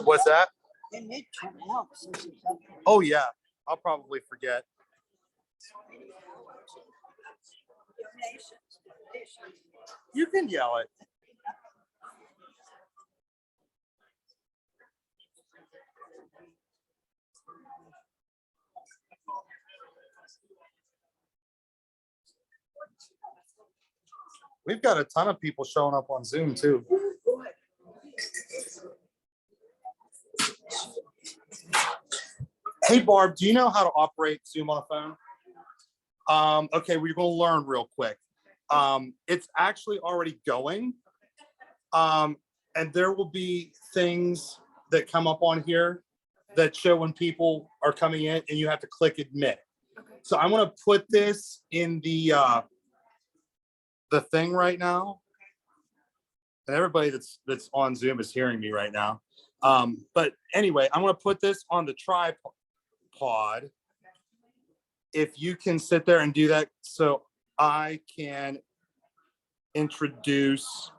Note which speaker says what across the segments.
Speaker 1: What's that?
Speaker 2: They need to out.
Speaker 1: Oh yeah, I'll probably forget. You can yell it. We've got a ton of people showing up on Zoom too. Hey Barb, do you know how to operate Zoom on a phone? Okay, we're gonna learn real quick. It's actually already going. And there will be things that come up on here that show when people are coming in and you have to click admit. Okay. So I'm gonna put this in the thing right now. And everybody that's on Zoom is hearing me right now. But anyway, I'm gonna put this on the tripod. If you can sit there and do that so I can introduce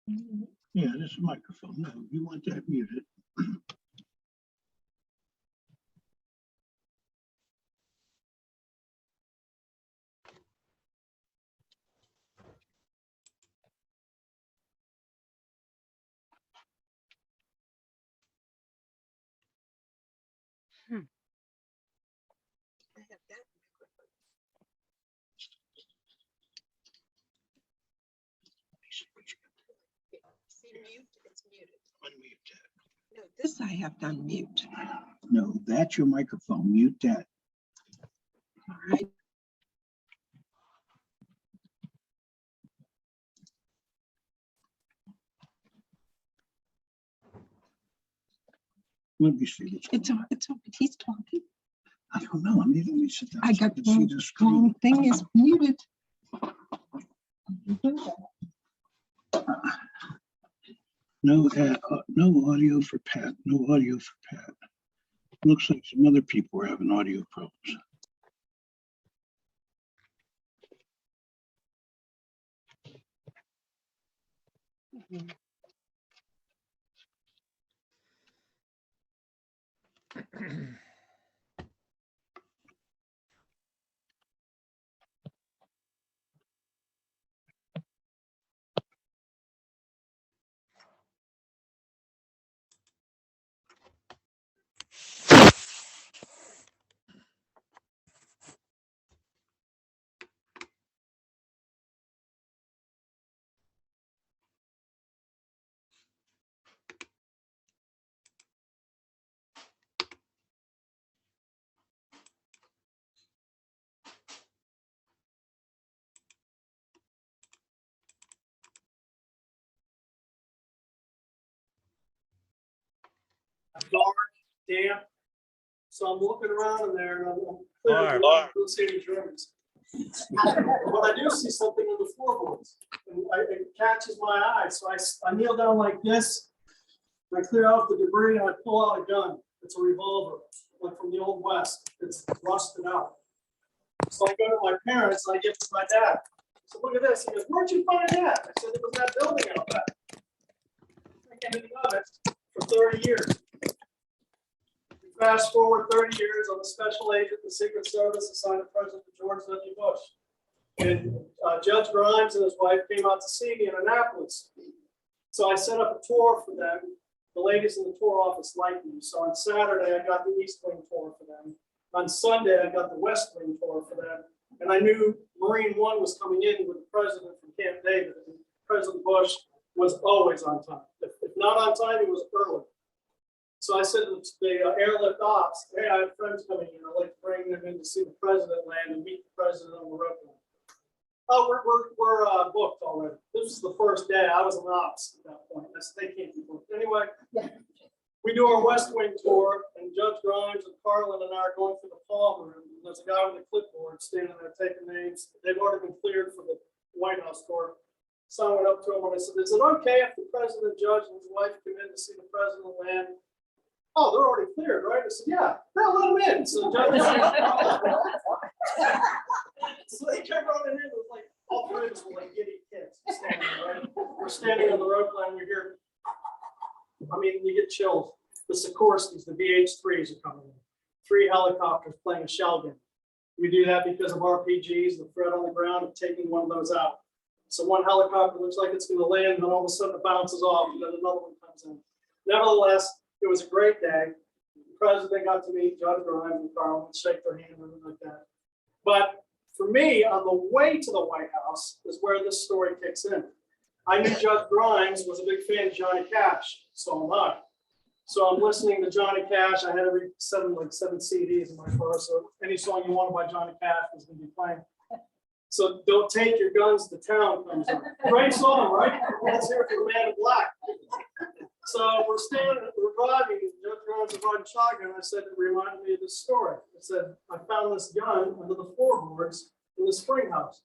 Speaker 2: Yeah, this is a microphone. No, you want that muted.
Speaker 3: I have that microphone. See, mute, it's muted.
Speaker 2: Unmute that.
Speaker 3: No, this I have to unmute.
Speaker 2: No, that's your microphone. Mute that.
Speaker 3: All right.
Speaker 2: Let me see this.
Speaker 3: It's on, he's talking.
Speaker 2: I don't know. I need to sit down.
Speaker 3: I
Speaker 2: so
Speaker 3: got
Speaker 2: can
Speaker 3: the
Speaker 2: see
Speaker 3: wrong,
Speaker 2: the screen.
Speaker 3: wrong thing is muted.
Speaker 2: No, no audio for Pat. No audio for Pat. Looks like some other people are having audio problems.
Speaker 4: Dark, damp. So I'm looking around in there and I'm clearly don't see any Germans. But I do see something in the floorboards. And it catches my eye. So I kneel down like this. I clear out the debris and I pull out a gun. It's a revolver, like from the Old West. It's rusted out. So I go to my parents and I give it to my dad. So look at this. He goes, "Where'd you find that?" I said, "It was that building out back." I can't even know it for 30 years. Fast forward 30 years, I'm a special agent in the Secret Service assigned to President George W. Bush. And Judge Grimes and his wife came out to see me in Annapolis. So I set up a tour for them. The ladies in the tour office liked me. So on Saturday, I got the East Wing tour for them. On Sunday, I got the West Wing tour for them. And I knew Marine One was coming in with the president from Camp David. And President Bush was always on time. If not on time, he was early. So I said to the airlift ops, "Hey, I have friends coming in. I'd like to bring them in to see the president land and meet the president on the road." "Oh, we're booked already." This was the first day. I was an ops at that point. I said, "They can't be booked." Anyway, we do our West Wing tour, and Judge Grimes and Carlin and I are going through the palm room. And there's a guy with a clipboard standing there taking names. They've already been cleared for the White House tour. So I went up to him and I said, "Is it okay if the president, judge, and his wife come in to see the president land?" "Oh, they're already cleared, right?" I said, "Yeah, no, let them in." So the judge, so they kept running in. It was like all three of us were like giddy kids standing, right? We're standing on the road line. We hear, I mean, you get chills. The Sikorskys, the VH-3s are coming in. 3 helicopters playing a shell game. We do that because of RPGs, the threat on the ground of taking one of those out. So one helicopter looks like it's going to land, and then all of a sudden it bounces off, and then another one comes in. Nevertheless, it was a great day. The president got to meet Judge Grimes and Carlin, shake their hand and everything like that. But for me, on the way to the White House is where this story kicks in. I knew Judge Grimes was a big fan of Johnny Cash, so am I. So I'm listening to Johnny Cash. I had every seven CDs in my car, so any song you wanted by Johnny Cash was going to be playing. So "Don't Take Your Guns to Town" comes on. Great song, right? Let's hear it for the Man in Black. So we're driving, Judge Grimes was riding shotgun. I said, "It reminded me of this story." I said, "I found this gun under the floorboards in the spring house.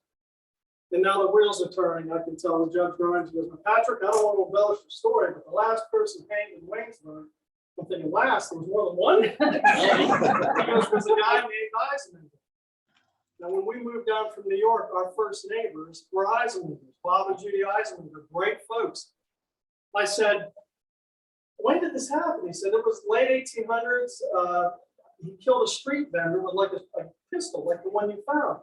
Speaker 4: And now the wheels are turning." I can tell the Judge Grimes, he goes, "Patrick, I don't want to embellish the story, but the last person hanged in Waynesburg," I'm thinking, "Last, there was more than one?" Because it was a guy named Eisenman. Now, when we moved down from New York, our first neighbors were Eisenman. Bob and Judy Eisenman, great folks. I said, when did this happen? He said, it was late 1800s. He killed a street vendor with like a pistol, like the one you found.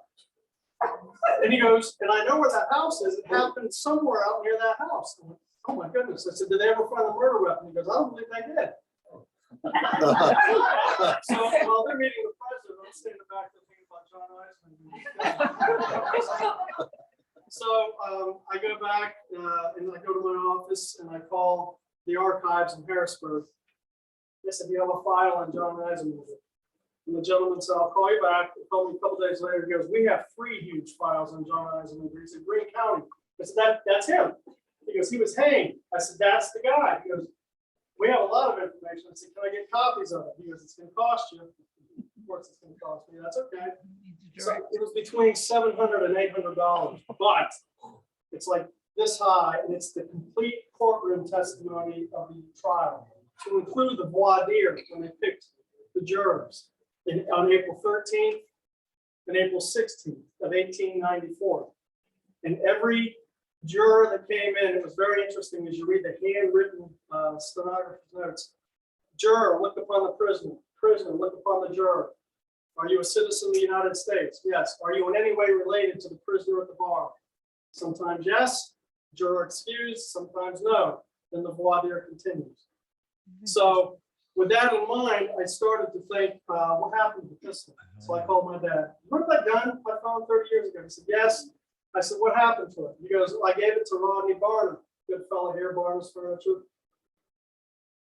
Speaker 4: And he goes, and I know where that house is. It happened somewhere out near that house. I'm like, oh my goodness. I said, did they ever find the murder weapon? He goes, I don't believe they did. So while they're meeting the president, I'm standing back thinking about John Eisman. So I go back and I go to my office and I call the archives in Harrisburg. They said, do you have a file on John Eisman? And the gentleman said, I'll call you back. He called me a couple days later. He goes, we have 3 huge files on John Eisman. He said, Greene County. I said, that's him. He goes, he was hanged. I said, that's the guy. He goes, we have a lot of information. I said, can I get copies of it? He goes, it's going to cost you. Of course, it's going to cost me. That's okay. So it was between $700 and $800, but it's like this high, and it's the complete courtroom testimony of the trial, to include the voir dire when they picked the jurors on April 13th and April 16th of 1894. And every juror that came in, it was very interesting as you read the handwritten stenographer's notes. Juror, look upon the prisoner. Prisoner, look upon the juror. Are you a citizen of the United States? Yes. Are you in any way related to the prisoner at the bar? Sometimes yes. Juror excused. Sometimes no. Then the voir dire continues. So with that in mind, I started to think, what happened to the pistol? So I called my dad. Remember that gun I found 30 years ago? He said, yes. I said, what happened to it? He goes, I gave it to Rodney Barnum, good fellow here, Barnum's Furniture.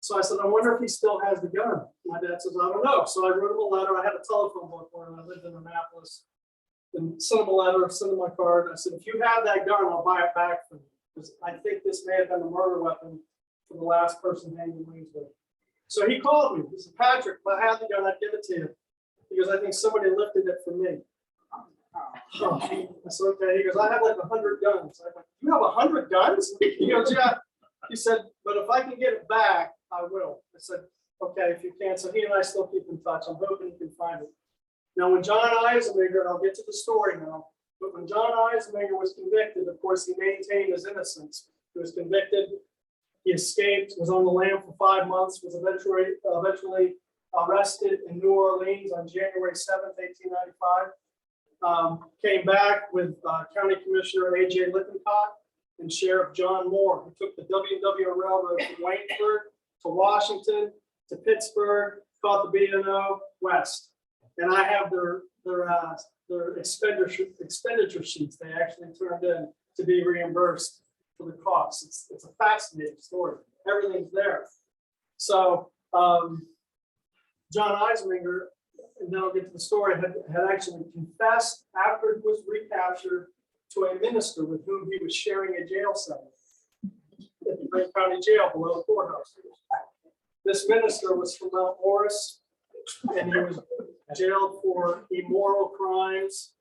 Speaker 4: So I said, I wonder if he still has the gun. My dad says, I don't know. So I wrote him a letter. I had a telephone book for him. I lived in Annapolis. And sent him a letter, sent him my card. I said, if you have that gun, I'll buy it back from you. Because I think this may have been a murder weapon for the last person hanged in Williamsburg. So he called me. He said, Patrick, if I had the gun, I'd give it to you. He goes, I think somebody lifted it from me. Oh, I said, okay. He goes, I have like 100 guns. I'm like, you have 100 guns? He goes, yeah. He said, but if I can get it back, I will. I said, okay, if you can. So he and I still keep in touch. I'm hoping you can find it. Now, when John Eisenmenger, and I'll get to the story now, but when John Eisenmenger was convicted, of course, he maintained his innocence. He was convicted. He escaped, was on the lam for 5 months, was eventually arrested in New Orleans on January 7th, 1895. Came back with County Commissioner A.J. Lippincott and Sheriff John Moore, who took the WW Railroad from Waynesburg to Washington to Pittsburgh, caught the B&O west. And I have their expenditure sheets they actually turned in to be reimbursed for the costs. It's a fascinating story. Everything's there. So John Eisenmenger, and then I'll get to the story, had actually confessed after he was recaptured to a minister with whom he was sharing a jail cell at the Greene County Jail below the courthouse. This minister was from Mount Morris, and he was jailed for immoral crimes.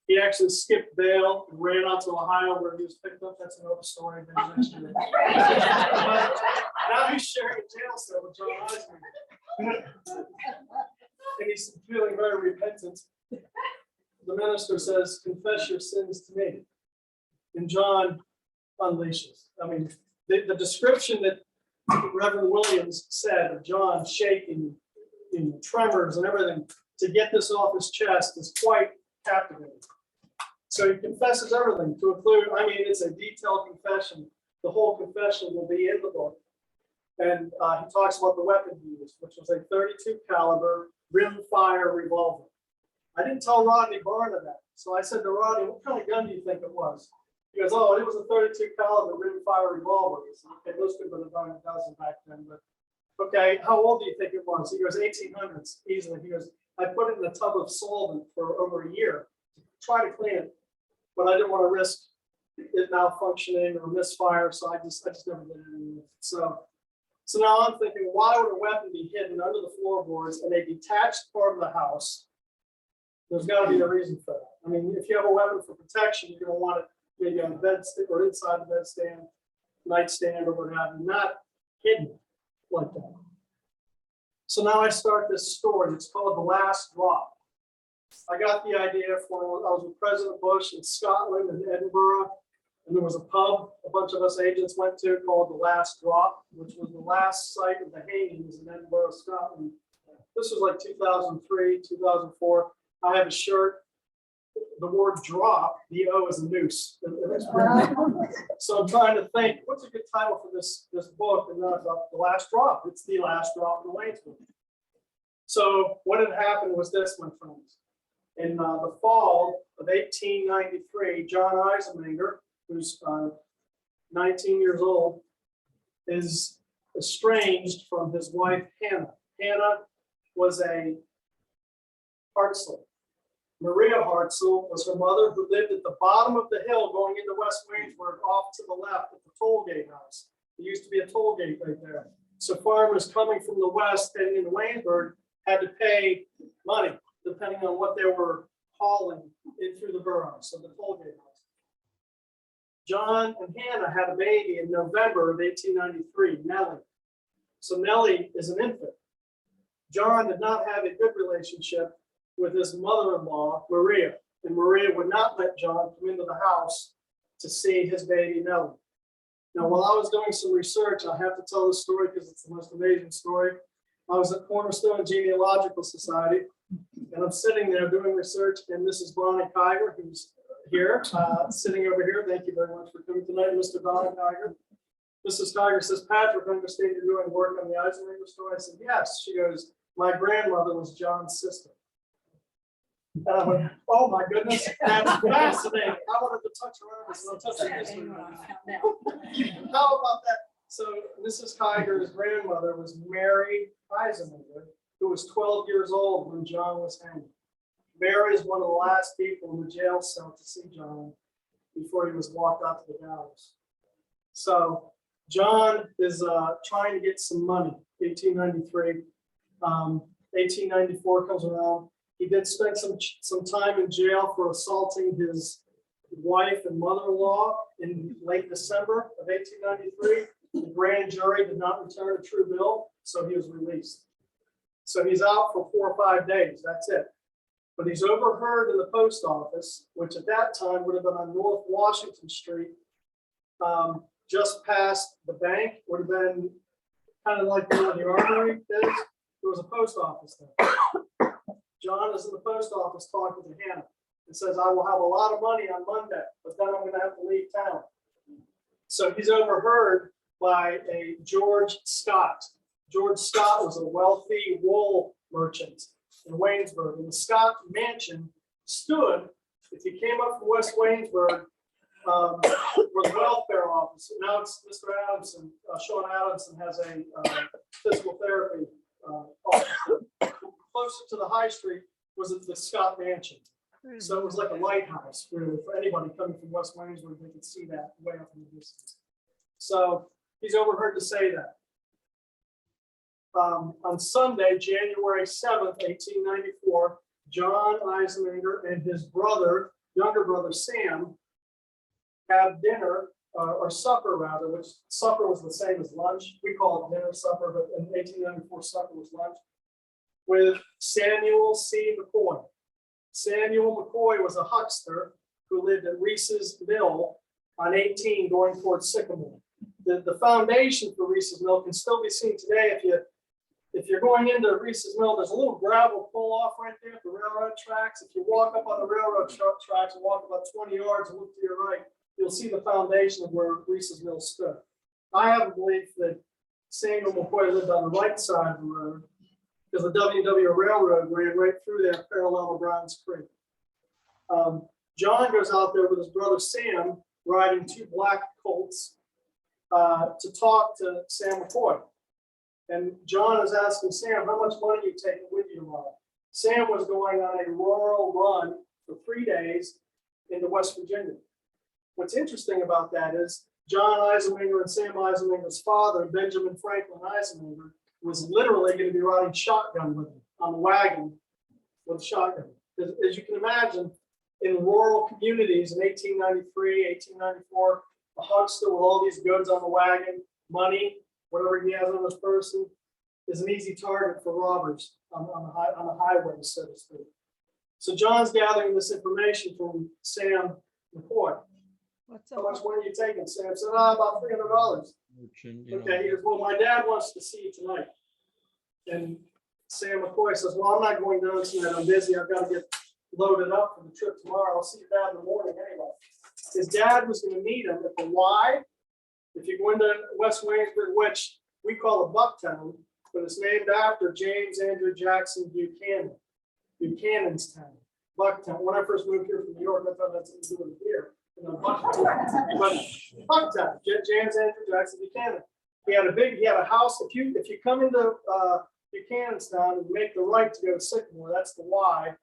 Speaker 4: He actually skipped bail and ran out to Ohio where he was picked up. That's another story. But now he's sharing a jail cell with John Eisman. And he's feeling very repentant. The minister says, confess your sins to me. And John unleashes. I mean, the description that Reverend Williams said of John shaking in tremors and everything to get this off his chest is quite captivating. So he confesses everything to include, I mean, it's a detailed confession. The whole confession will be in the book. And he talks about the weapon he used, which was a .32 caliber rimfire revolver. I didn't tell Rodney Barnum that. So I said to Rodney, what kind of gun do you think it was? He goes, oh, it was a .32 caliber rimfire revolver. I said, okay, those could have been about a dozen back then, but okay, how old do you think it was? He goes, 1800s, easily. He goes, I put it in a tub of solvent for over a year to try to clean it, but I didn't want to risk it malfunctioning or misfire, so I just never did it anymore. So now I'm thinking, why would a weapon be hidden under the floorboards in a detached part of the house? There's got to be a reason for that. I mean, if you have a weapon for protection, you're going to want it maybe on the bedstand or inside the bedstand, nightstand, or what have you, not hidden like that. So now I start this story. It's called The Last Drop. I got the idea for when I was with President Bush in Scotland and Edinburgh. And there was a pub a bunch of us agents went to called The Last Drop, which was the last site of the hangings in Edinburgh, Scotland. This was like 2003, 2004. I have a shirt. The word drop, the O is a noose. So I'm trying to think, what's a good title for this book? And then I thought, The Last Drop. It's the last drop in the Waynesville. So what had happened was this, my friends. In the fall of 1893, John Eisenmenger, who's 19 years old, is estranged from his wife, Hannah. Hannah was a Hartzell. Maria Hartzell was her mother, who lived at the bottom of the hill going into West Waynesburg off to the left at the toll gate house. There used to be a toll gate right there. So farmers coming from the west heading into Waynesburg had to pay money depending on what they were hauling in through the borough, so the toll gate house. John and Hannah had a baby in November of 1893, Nellie. So Nellie is an infant. John did not have a good relationship with his mother-in-law, Maria, and Maria would not let John come into the house to see his baby Nellie. Now, while I was doing some research, I have to tell this story because it's the most amazing story. I was at Cornerstone Genealogical Society, and I'm sitting there doing research, and Mrs. Bonnie Kiger, who's here, sitting over here. Thank you very much for coming tonight, Mr. Bonnie Kiger. Mrs. Kiger says, Patrick, I understand you're doing work on the Eisenmenger story. I said, yes. She goes, my grandmother was John's sister. And I went, oh my goodness, that's fascinating. I wanted to touch around this, and I'm touching this. How about that? So Mrs. Kiger's grandmother was Mary Eisenmenger, who was 12 years old when John was hanged. Mary is one of the last people in the jail cell to see John before he was walked out to the gallows. So John is trying to get some money, 1893. 1894 comes around. He did spend some time in jail for assaulting his wife and mother-in-law in late December of 1893. The grand jury did not return a true bill, so he was released. So he's out for 4 or 5 days, that's it. But he's overheard in the post office, which at that time would have been on North Washington Street, just past the bank, would have been kind of like where the armory is. There was a post office there. John is in the post office talking to Hannah and says, I will have a lot of money on Monday, but then I'm going to have to leave town. So he's overheard by a George Scott. George Scott was a wealthy wool merchant in Waynesburg, and the Scott mansion stood, if you came up from West Waynesburg, where the welfare office, now it's Mr. Adamson, Sean Adamson has a physical therapy office. Closer to the high street was the Scott mansion. So it was like a lighthouse, really, for anybody coming from West Waynesburg, they could see that way up in the distance. So he's overheard to say that. On Sunday, January 7th, 1894, John Eisenmenger and his brother, younger brother Sam, have dinner, or supper rather, which supper was the same as lunch. We call it dinner, supper, but in 1894, supper was lunch, with Samuel C. McCoy. Samuel McCoy was a huckster who lived at Reese's Mill on 18 going towards Sycamore. The foundation for Reese's Mill can still be seen today. If you're going into Reese's Mill, there's a little gravel pull off right there at the railroad tracks. If you walk up on the railroad tracks and walk about 20 yards and look to your right, you'll see the foundation of where Reese's Mill stood. I have a belief that Samuel McCoy lived on the right side of the road, because the WW Railroad ran right through there parallel to Browns Creek. John goes out there with his brother Sam, riding 2 black colts, to talk to Sam McCoy. And John is asking Sam, how much money are you taking with you tomorrow? Sam was going on a rural run for 3 days into West Virginia. What's interesting about that is John Eisenmenger and Sam Eisenmenger's father, Benjamin Franklin Eisenmenger, was literally going to be riding shotgun with him on a wagon with a shotgun. As you can imagine, in rural communities in 1893, 1894, a huckster with all these goods on the wagon, money, whatever he has on his person, is an easy target for robbers on the highway, so to speak. So John's gathering this information from Sam McCoy.
Speaker 3: What's
Speaker 4: How much money are you taking? Sam said, about $300. Okay, he goes, well, my dad wants to see you tonight. And Sam McCoy says, well, I'm not going down tonight. I'm busy. I've got to get loaded up for the trip tomorrow. I'll see your dad in the morning anyway. His dad was going to meet him at the Y. If you go into West Waynesburg, which we call a Bucktown, but it's named after James Andrew Jackson Buchanan, Buchanan's Town, Bucktown. When I first moved here from New York, I thought that's what we do here. Bucktown. But Bucktown, James Andrew Jackson Buchanan. He had a house. If you come into Buchanan's Town and make the right to go to Sycamore, that's the Y.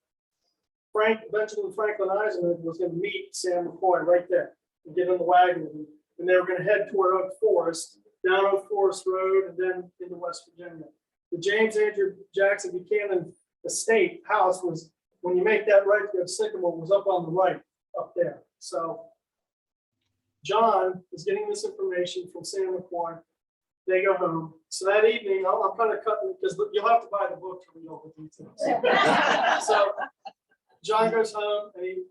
Speaker 4: Benjamin Franklin Eisenman was going to meet Sam McCoy right there and get in the wagon with him. And they were going to head toward Oak Forest, down Oak Forest Road, and then into West Virginia. The James Andrew Jackson Buchanan estate house was, when you make that right to go to Sycamore, was up on the right, up there. So John is getting this information from Sam McCoy. They go home. So that evening, I'm kind of cutting, because you'll have to buy the book to read all the details. So John goes home and he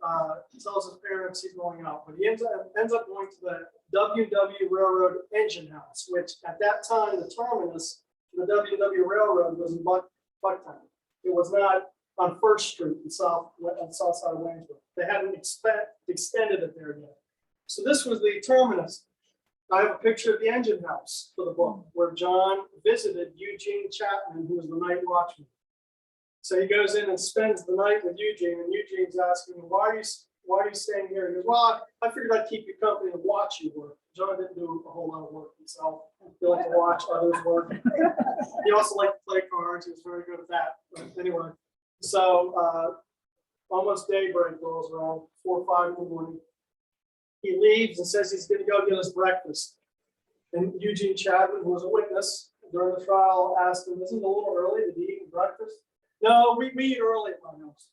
Speaker 4: tells his parents he's going out, but he ends up going to the W&W Railroad Engine House, which at that time, the terminus for the W&W Railroad was in Bucktown. It was not on First Street in south side of Waynesburg. They hadn't extended it there yet. So this was the terminus. I have a picture of the engine house for the book where John visited Eugene Chapman, who was the night watchman. So he goes in and spends the night with Eugene, and Eugene's asking him, why are you staying here? He goes, well, I figured I'd keep you company and watch you work. John didn't do a whole lot of work himself. He liked to watch others work. He also liked to play cards. He was very good at that. But anyway, so almost daybreak rolls around, 4 or 5 in the morning. He leaves and says he's going to go get his breakfast. And Eugene Chapman, who was a witness during the trial, asked him, isn't it a little early to be eating breakfast? No, we eat early at my house.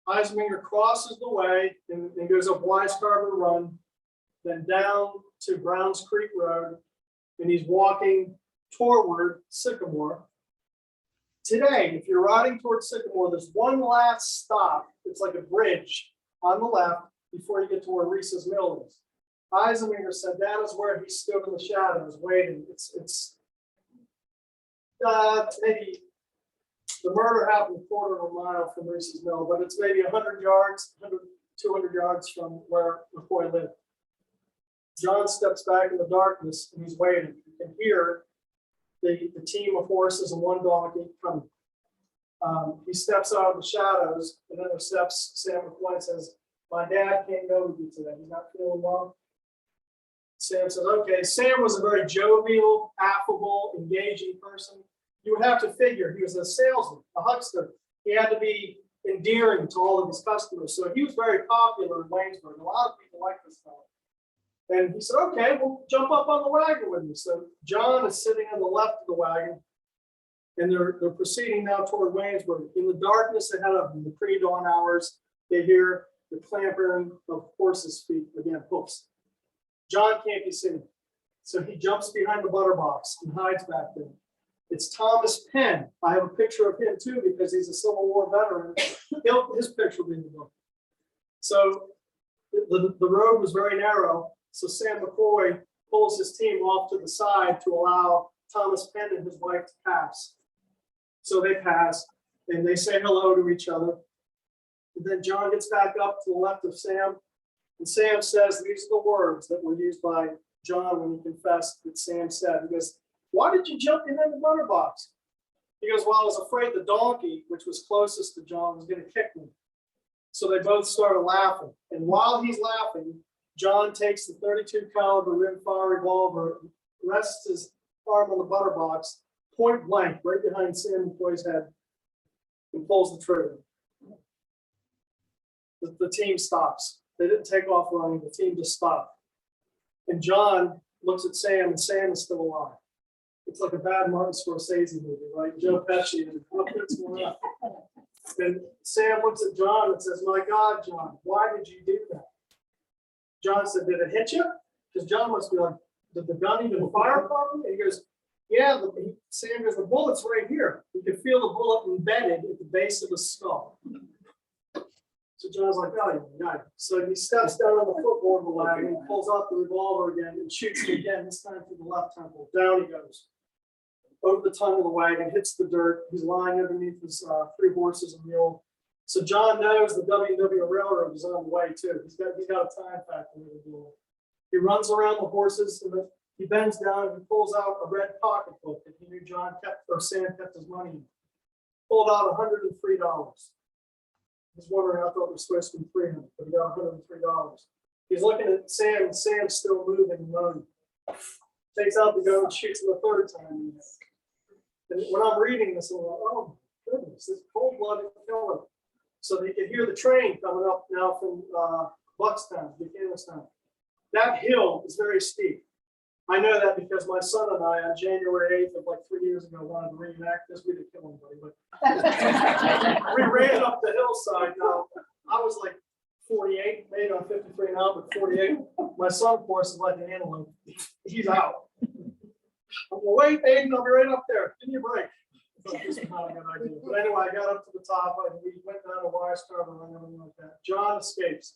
Speaker 4: Eisminger crosses the way and goes up Wise Carbon Run, then down to Browns Creek Road, and he's walking toward Sycamore. Today, if you're riding towards Sycamore, there's one last stop. It's like a bridge on the left before you get to where Reese's Mill is. Eisminger said that is where he stood in the shadows waiting. It's maybe the murder happened a quarter of a mile from Reese's Mill, but it's maybe 100 yards, 200 yards from where McCoy lived. John steps back in the darkness and he's waiting. You can hear the team of horses and one donkey coming. He steps out of the shadows and intercepts Sam McCoy and says, my dad can't go with you today. He's not feeling well. Sam says, okay. Sam was a very jovial, affable, engaging person. You would have to figure he was a salesman, a huckster. He had to be endearing to all of his customers. So he was very popular in Waynesburg. A lot of people like this fellow. And he said, okay, well, jump up on the wagon with me. So John is sitting on the left of the wagon, and they're proceeding now toward Waynesburg. In the darkness ahead of them, the pre-dawn hours, they hear the clampering of horses' feet, again, hoofs. John can't be seen. So he jumps behind the butter box and hides back there. It's Thomas Penn. I have a picture of him too because he's a Civil War veteran. His picture will be in the book. So the road was very narrow. So Sam McCoy pulls his team off to the side to allow Thomas Penn and his wife to pass. So they pass and they say hello to each other. And then John gets back up to the left of Sam. And Sam says, these are the words that were used by John when he confessed that Sam said. He goes, why did you jump in the butter box? He goes, well, I was afraid the donkey, which was closest to John, was going to kick me. So they both started laughing. And while he's laughing, John takes the .32 caliber rimfire revolver, rests his arm on the butter box, point blank, right behind Sam McCoy's head, and pulls the trigger. The team stops. They didn't take off running. The team just stopped. And John looks at Sam, and Sam is still alive. It's like a bad Martin Scorsese movie, right? Joe Pesci and what's going on. And Sam looks at John and says, my God, John, why did you do that? John said, did it hit you? Because John must be like, did the gun even fire properly? And he goes, yeah. Sam goes, the bullet's right here. You can feel the bullet embedded at the base of the skull. So John's like, oh, yeah. So he steps down on the footboard of the wagon, pulls out the revolver again and shoots him again, this time through the left temple. Down he goes. Over the tongue of the wagon, hits the dirt. He's lying underneath his 3 horses and mule. So John knows the WW Railroad is on the way too. He's got a time factor. He runs around the horses and he bends down and he pulls out a red pocketbook that he knew Sam kept his money in. Pulled out $103. He's wondering, I thought it was supposed to be $300, but he got $103. He's looking at Sam, and Sam's still moving and moaning. Takes out the gun and shoots him a 3rd time. And when I'm reading this, I'm like, oh my goodness, this cold-blooded killer. So they could hear the train coming up now from Buckstown, Buchanan. That hill is very steep. I know that because my son and I, on January 8th of like 3 years ago, wanted to reenact this. We didn't kill anybody, but we ran up the hillside. Now, I was like 48, maybe I'm 53 now, but 48. My son, of course, is like an antelope. He's out. I'm like, wait, Aiden, I'll be right up there. Give me a break. But this is not a good idea. But anyway, I got up to the top and we went down a wire starter and everything like that. John escapes.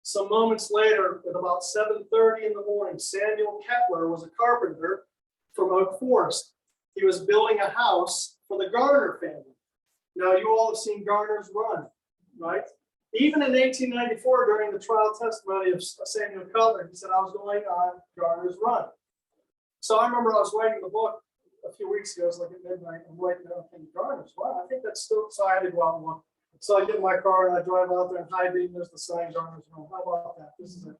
Speaker 4: Some moments later, at about 7:30 in the morning, Samuel Kettler was a carpenter from Oak Forest. He was building a house for the Garner family. Now, you all have seen Garner's Run, right? Even in 1894, during the trial testimony of Samuel Kettler, he said, I was going on Garner's Run. So I remember I was writing the book a few weeks ago. It was like at midnight. I'm writing down Garner's Run. I think that's still, so I had to go out and look. So I get in my car and I drive out there and high beam, there's the sign Garner's Run. How about that? This is it.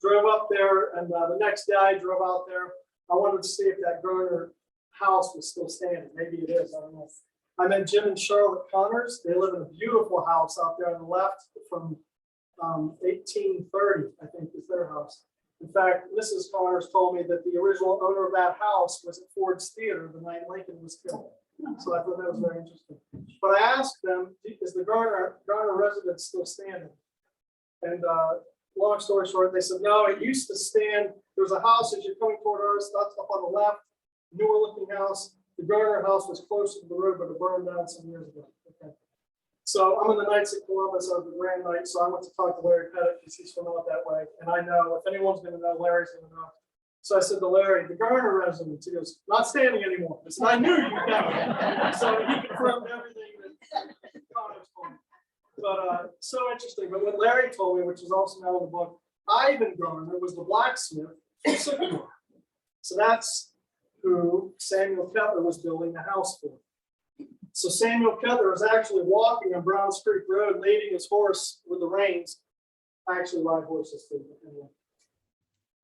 Speaker 4: Drove up there, and the next day I drove out there. I wanted to see if that Garner house was still standing. Maybe it is. I don't know. I met Jim and Charlotte Connors. They live in a beautiful house out there on the left from 1830, I think is their house. In fact, Mrs. Connors told me that the original owner of that house was at Ford's Theater the night Lincoln was killed. So I thought that was very interesting. But I asked them, is the Garner residence still standing? And long story short, they said, no, it used to stand. There's a house as you're coming toward us, that's up on the left, newer looking house. The Garner house was closer to the road, but it burned down some years ago. Okay. So I'm in the Knights of Columbus of the Grand Knight, so I went to talk to Larry Pettit because he's from out that way. And I know if anyone's going to know, Larry's going to know. So I said to Larry, the Garner residence, he goes, not standing anymore. I said, I knew you'd know. So he confirmed everything that Connors told me. But so interesting. But what Larry told me, which is also now in the book, Ivan Garner was the blacksmith from Sycamore. So that's who Samuel Kettler was building the house for. So Samuel Kettler was actually walking on Browns Creek Road, leading his horse with the reins. I actually ride horses too. But anyway.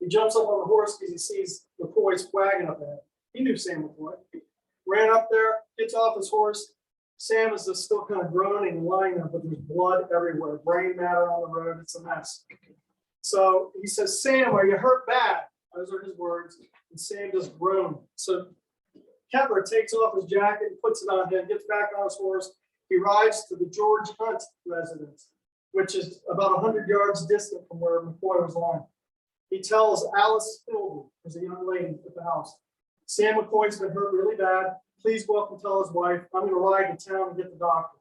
Speaker 4: He jumps up on the horse because he sees McCoy's wagon up ahead. He knew Sam McCoy. Ran up there, gets off his horse. Sam is just still kind of groaning and lying there, but there's blood everywhere, brain matter on the road. It's a mess. So he says, Sam, are you hurt bad? Those are his words. And Sam just groaned. So Kettler takes off his jacket and puts it on him, gets back on his horse. He rides to the George Hunt residence, which is about 100 yards distant from where McCoy was lying. He tells Alice Philby, who's a young lady at the house, Sam McCoy's been hurt really bad. Please go up and tell his wife, I'm going to ride to town and get the doctor.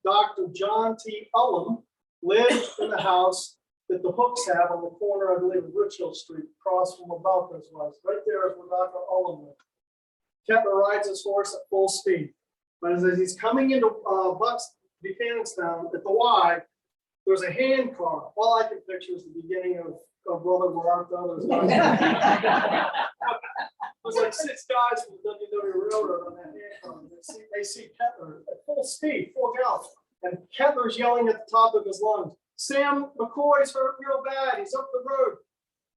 Speaker 4: Dr. John T. Ullum lived in the house that the Hooks have on the corner, I believe, of Richhill Street, across from where Balfour's was. Right there is where Dr. Ullum lived. Kettler rides his horse at full speed. But as he's coming into Buchananstown at the Y, there's a hand car. All I can picture is the beginning of Brother Where Art Thou? There's like 6 guys from the WW Railroad on that hand car. They see Kettler at full speed, full gallop. And Kettler's yelling at the top of his lungs, Sam McCoy's hurt real bad. He's up the road.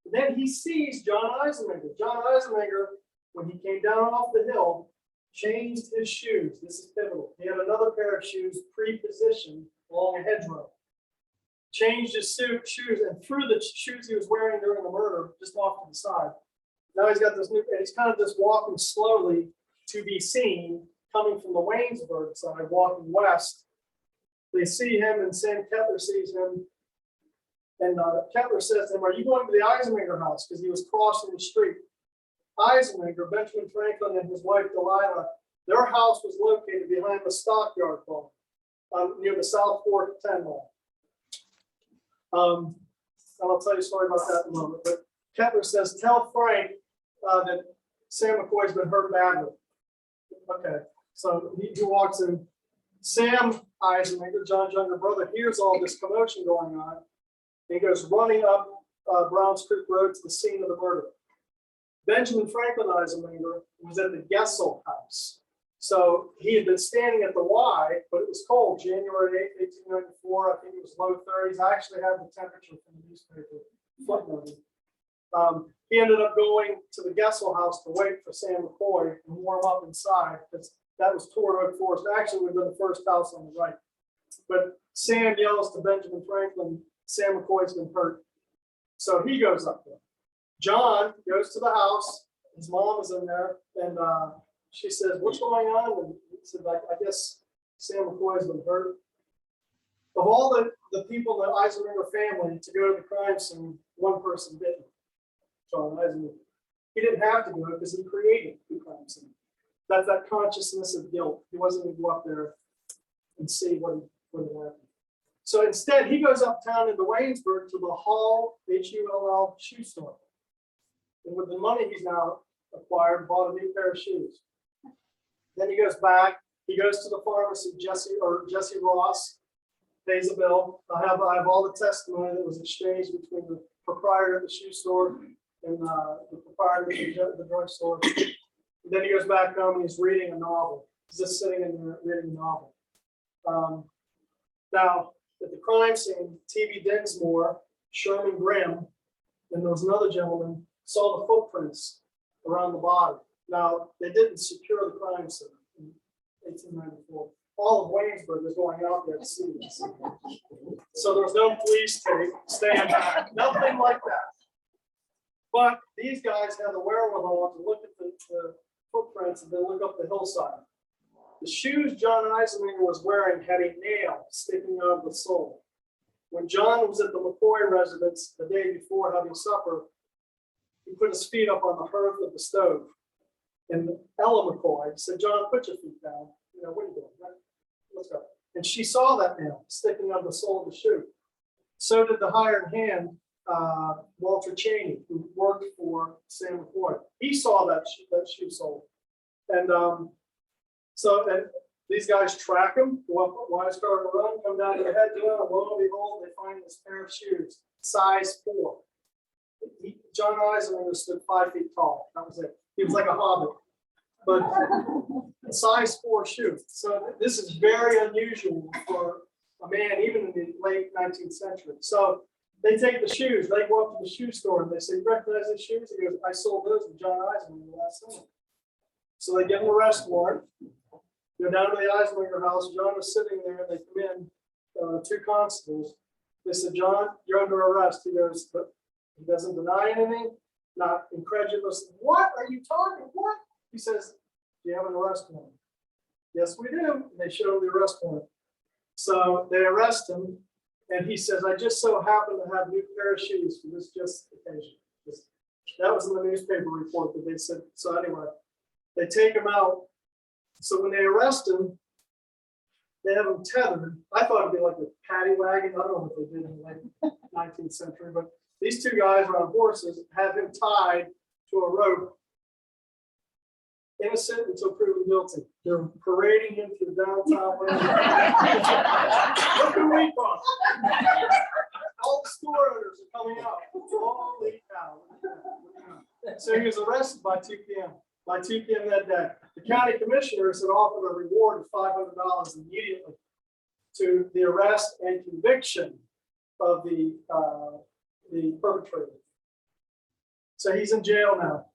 Speaker 4: And then he sees John Eisenmenger. John Eisenmenger, when he came down off the hill, changed his shoes. This is pivotal. He had another pair of shoes pre-positioned along a hedgerow. Changed his shoes and threw the shoes he was wearing during the murder just off to the side. Now he's got this new, and he's kind of just walking slowly to be seen coming from the Waynesburg side, walking west. They see him, and Sam Kettler sees him. And Kettler says to him, are you going to the Eisenmenger house? Because he was crossing the street. Eisenmenger, Benjamin Franklin, and his wife Delilah, their house was located behind the Stockyard Farm. near the South Fork 10 mile. And I'll tell you a story about that in a moment. But Kettler says, tell Frank that Sam McCoy's been hurt badly. Okay, so he walks in. Sam Eisenberg, John's younger brother, hears all this commotion going on. He goes running up Browns Creek Road to the scene of the murder. Benjamin Franklin Eisenberg was at the Gessel house. So he had been standing at the Y, but it was cold, January 8th, 1894. I think it was low 30s. I actually have the temperature from the newspaper footnoted. He ended up going to the Gessel house to wait for Sam McCoy and warm up inside, because that was toward Oak Forest. Actually, would have been the first house on the right. But Sam yells to Benjamin Franklin, Sam McCoy's been hurt. So he goes up there. John goes to the house. His mom is in there, and she says, what's going on? And he said, I guess Sam McCoy's been hurt. Of all the people in the Eisenberg family to go to the crime scene, one person didn't. John Eisenberg. He didn't have to do it because he created the crime scene. That's that consciousness of guilt. He wasn't going to go up there and see what happened. So instead, he goes uptown into Waynesburg to the Hull, Hull shoe store. And with the money he's now acquired, bought a new pair of shoes. Then he goes back. He goes to the pharmacy, Jesse Ross, pays a bill. I have all the testimony that was exchanged between the proprietor of the shoe store and the proprietor of the drugstore. Then he goes back home and he's reading a novel. He's just sitting in there reading a novel. Now, at the crime scene, T.B. Dinsmore, Sherman Grimm, and there was another gentleman, saw the footprints around the body. Now, they didn't secure the crime scene in 1894. All of Waynesburg was going out there to see this. So there was no police tape, stand back, nothing like that. But these guys had the wherewithal to look at the footprints and then look up the hillside. The shoes John Eisenberg was wearing had a nail sticking out of the sole. When John was at the McCoy residence the day before having supper, he put his feet up on the hearth of the stove. And Ella McCoy said, John, put your feet down. You know, what are you doing? Let's go. And she saw that nail sticking out of the sole of the shoe. So did the hired hand, Walter Cheney, who worked for Sam McCoy. He saw that shoe sole. And and these guys track him, go up Wise Garden Run, come down to the head door, and lo and behold, they find this pair of shoes, size 4. John Eisenberg stood 5 feet tall. That was it. He was like a hobbit, but a size 4 shoe. So this is very unusual for a man, even in the late 19th century. So they take the shoes, they go up to the shoe store and they say, you recognize these shoes? He goes, I sold those to John Eisenberg last summer. So they give him an arrest warrant. Go down to the Eisenberg house. John is sitting there, and they come in, 2 constables. They said, John, you're under arrest. He goes, but he doesn't deny anything, not incredulous. What are you talking? What? He says, do you have an arrest warrant? Yes, we do. And they show him the arrest warrant. So they arrest him, and he says, I just so happen to have a new pair of shoes for this just occasion. That was in the newspaper report that they said. So anyway, they take him out. So when they arrest him, they have him tethered. I thought it'd be like a paddy wagon. I don't know what they did in the late 19th century, but these 2 guys are on horses, have him tied to a rope. Innocent until proven guilty. They're parading him through downtown. What can we find? All the store owners are coming out. Holy cow. So he was arrested by 2 p.m. By 2 p.m. that day. The county commissioners had offered a reward of $500 immediately to the arrest and conviction of the perpetrator. So he's in jail now.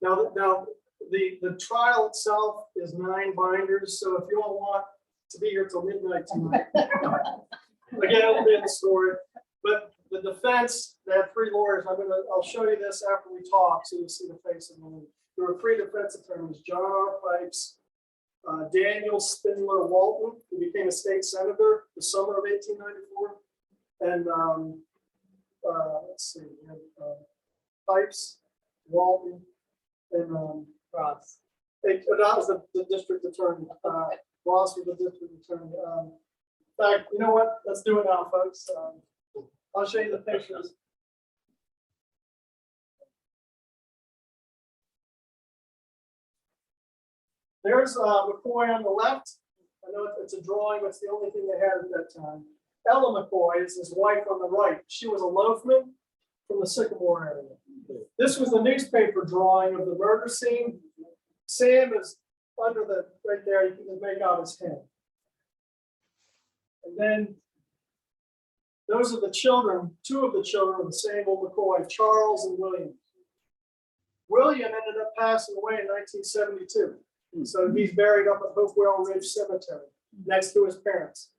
Speaker 4: Now the trial itself is 9 binders. So if you all want to be here till midnight tonight, again, it'll be in the story. But the defense, they had 3 lawyers. I'll show you this after we talk, so you'll see the face of them. There were 3 defense attorneys: John R. Pipes, Daniel Spindler Walton, who became a state senator the summer of 1894, and let's see, Pipes, Walton, and Ross. That was the district attorney. Ross was the district attorney. In fact, you know what? Let's do it now, folks. I'll show you the pictures. There's McCoy on the left. I know it's a drawing, but it's the only thing they had at that time. Ella McCoy is his wife on the right. She was a loafman from the Sycamore area. This was the newspaper drawing of the murder scene. Sam is under the, right there, you can make out his head. And then those are the children, two of the children of the same old McCoy, Charles and William. William ended up passing away in 1972. So he's buried up at Hopewell Ridge Cemetery next to his parents.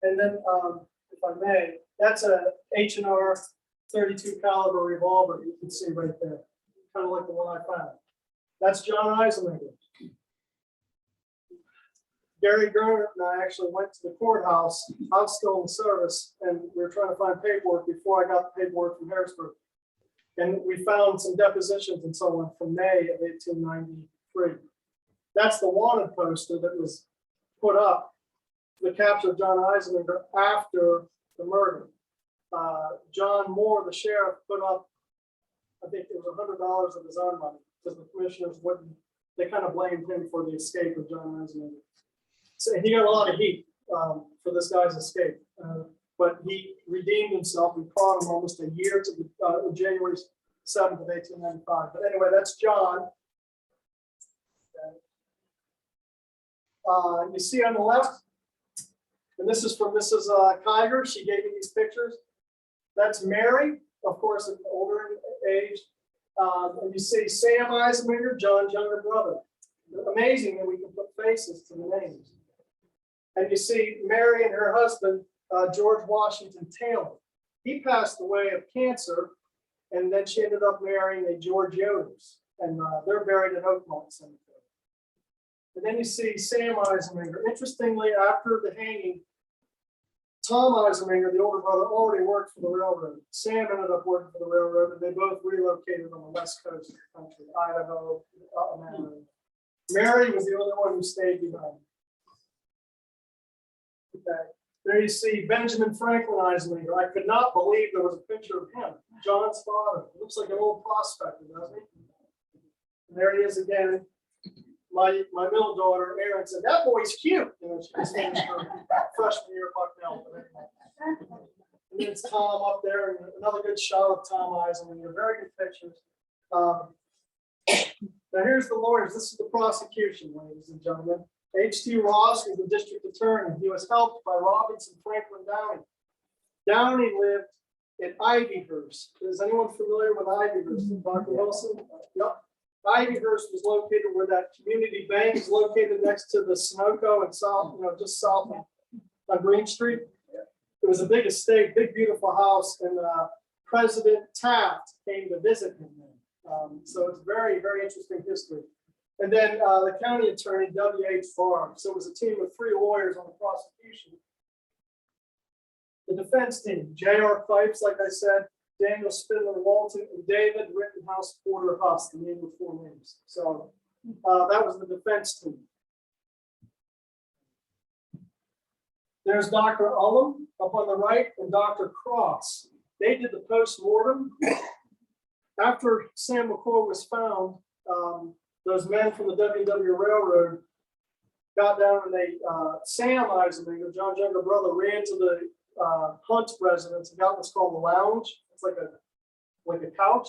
Speaker 4: And then, if I may, that's a H&R 32 caliber revolver you can see right there, kind of like the one I found. That's John Eisenberger. Gary Gerner and I actually went to the courthouse. I was still in service, and we were trying to find paperwork before I got the paperwork from Harrisburg. And we found some depositions and so on from May of 1893. That's the wanted poster that was put up, the capture of John Eisenberger after the murder. John Moore, the sheriff, put up, I think it was $100 of his own money, because the commissioners wouldn't, they kind of blamed him for the escape of John Eisenberger. So he got a lot of heat for this guy's escape. But he redeemed himself. We caught him almost a year to the January 7th of 1895. But anyway, that's John. Okay. You see on the left, and this is from Mrs. Kiger. She gave me these pictures. That's Mary, of course, older in age. And you see Sam Eisenberger, John's younger brother. Amazing that we can put faces to the names. And you see Mary and her husband, George Washington Taylor. He passed away of cancer, and then she ended up marrying a George Yoders, and they're buried in Oakmont Cemetery. And then you see Sam Eisenberger. Interestingly, after the hanging, Tom Eisenberger, the older brother, already worked for the railroad. Sam ended up working for the railroad, and they both relocated on the west coast of the country, Idaho. Mary was the only one who stayed behind. Okay. There you see Benjamin Franklin Eisenberger. I could not believe there was a picture of him, John's father. Looks like an old prospector, doesn't he? And there he is again. My middle daughter, Erin, said, "That boy's cute." You know, she was finished her freshman year at Bucknell. And then it's Tom up there, and another good shot of Tom Eisenberger. Very good pictures. Now here's the lawyers. This is the prosecution, ladies and gentlemen. H.T. Ross was the district attorney. He was helped by Robinson Franklin Downey. Downey lived at Ivyhurst. Is anyone familiar with Ivyhurst? Dr. Wilson? Yep. Ivyhurst was located where that community bank is located next to the Sunoco and south, just south on Greene Street. It was a big estate, big, beautiful house, and President Taft came to visit him there. So it's very, very interesting history. And then the county attorney, W.H. Farr. So it was a team of 3 lawyers on the prosecution. The defense team, J.R. Pipes, like I said, Daniel Spindler Walton, and David Rittenhouse Porter Huss, the name of 4 names. So that was the defense team. There's Dr. Ullum up on the right and Dr. Cross. They did the post-mortem. After Sam McCoy was found, those men from the WW Railroad got down and they, Sam Eisenberger, John's younger brother, ran to the Hunt residence and got what's called the lounge. It's like a couch.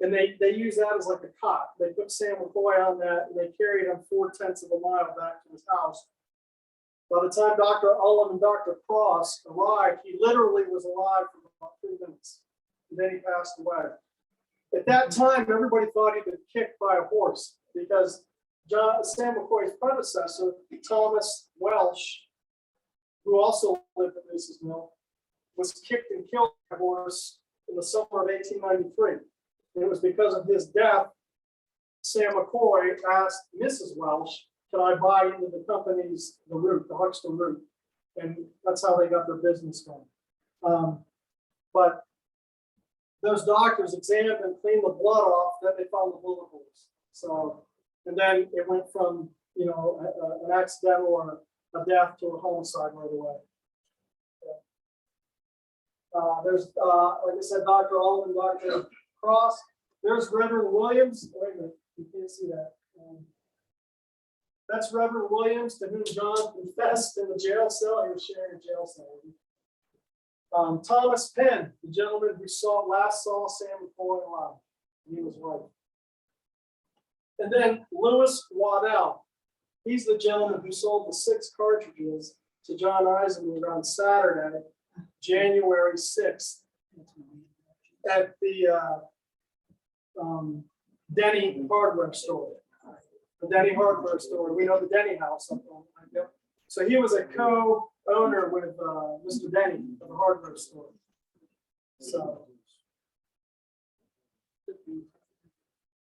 Speaker 4: And they use that as like a cot. They put Sam McCoy on that and they carried him 4/10 of a mile back to his house. By the time Dr. Ullum and Dr. Cross arrived, he literally was alive for about 3 minutes. And then he passed away. At that time, everybody thought he'd been kicked by a horse because Sam McCoy's predecessor, Thomas Welsh, who also lived at Mace's Mill, was kicked and killed by a horse in the summer of 1893. And it was because of his death, Sam McCoy asked Mrs. Welsh, "Can I buy into the company's, the Huxton route?" And that's how they got their business going. But those doctors examined and cleaned the blood off, then they found the bullet holes. So And then it went from, an accidental or a death to a homicide right away. There's, like I said, Dr. Alden, Dr. Cross. There's Reverend Williams. Wait a minute, you can't see that. That's Reverend Williams, to whom John confessed in the jail cell. He was sharing a jail cell. Thomas Penn, the gentleman who last saw Sam McCoy alive. He was white. And then Lewis Waddell. He's the gentleman who sold the 6 cartridges to John Eisenman on Saturday, January 6th, at the Denny hardware store. The Denny hardware store. We know the Denny house. So he was a co-owner with Mr. Denny of the hardware store. So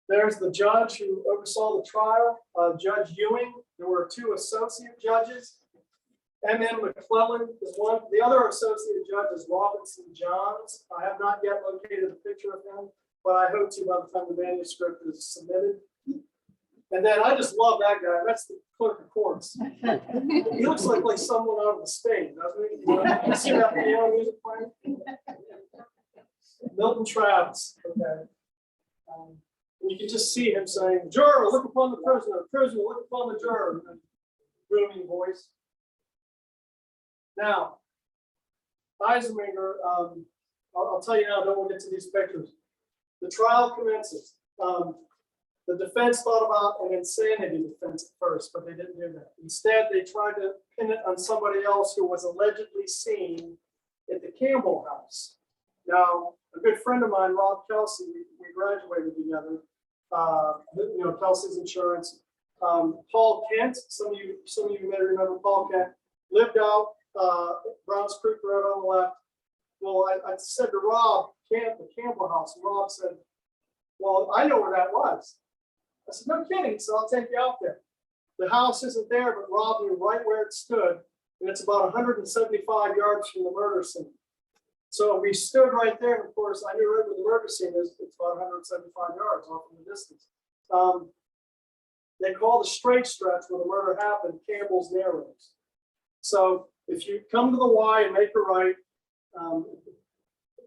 Speaker 4: there's the judge who oversaw the trial, Judge Ewing. There were 2 associate judges. M.M. McClellan is one. The other associate judge is Robinson Johns. I have not yet located a picture of him, but I hope to by the time the manuscript is submitted. And then I just love that guy. That's the clerk of courts. He looks like someone out of the state, doesn't he? You see that piano music playing? Milton Travis. Okay. And you can just see him saying, "Juror, look upon the prisoner. Prisoner, look upon the juror." Booming voice. Now, Eisenmenger, I'll tell you now, then we'll get to these pictures. The trial commences. The defense thought about an insanity defense at first, but they didn't do that. Instead, they tried to pin it on somebody else who was allegedly seen at the Campbell house. Now, a good friend of mine, Rob Kelsey, we graduated together. Kelsey's Insurance. Paul Kent, some of you may remember Paul Kent, lived out Browns Creek Road on the left. Well, I said to Rob, the Campbell house, and Rob said, "Well, I know where that was." I said, "No kidding," so I'll take you out there. The house isn't there, but Rob knew right where it stood, and it's about 175 yards from the murder scene. So we stood right there, and of course, I knew right where the murder scene is. It's about 175 yards off in the distance. They call the straight stretch where the murder happened Campbell's Narrows. So if you come to the Y and make a right,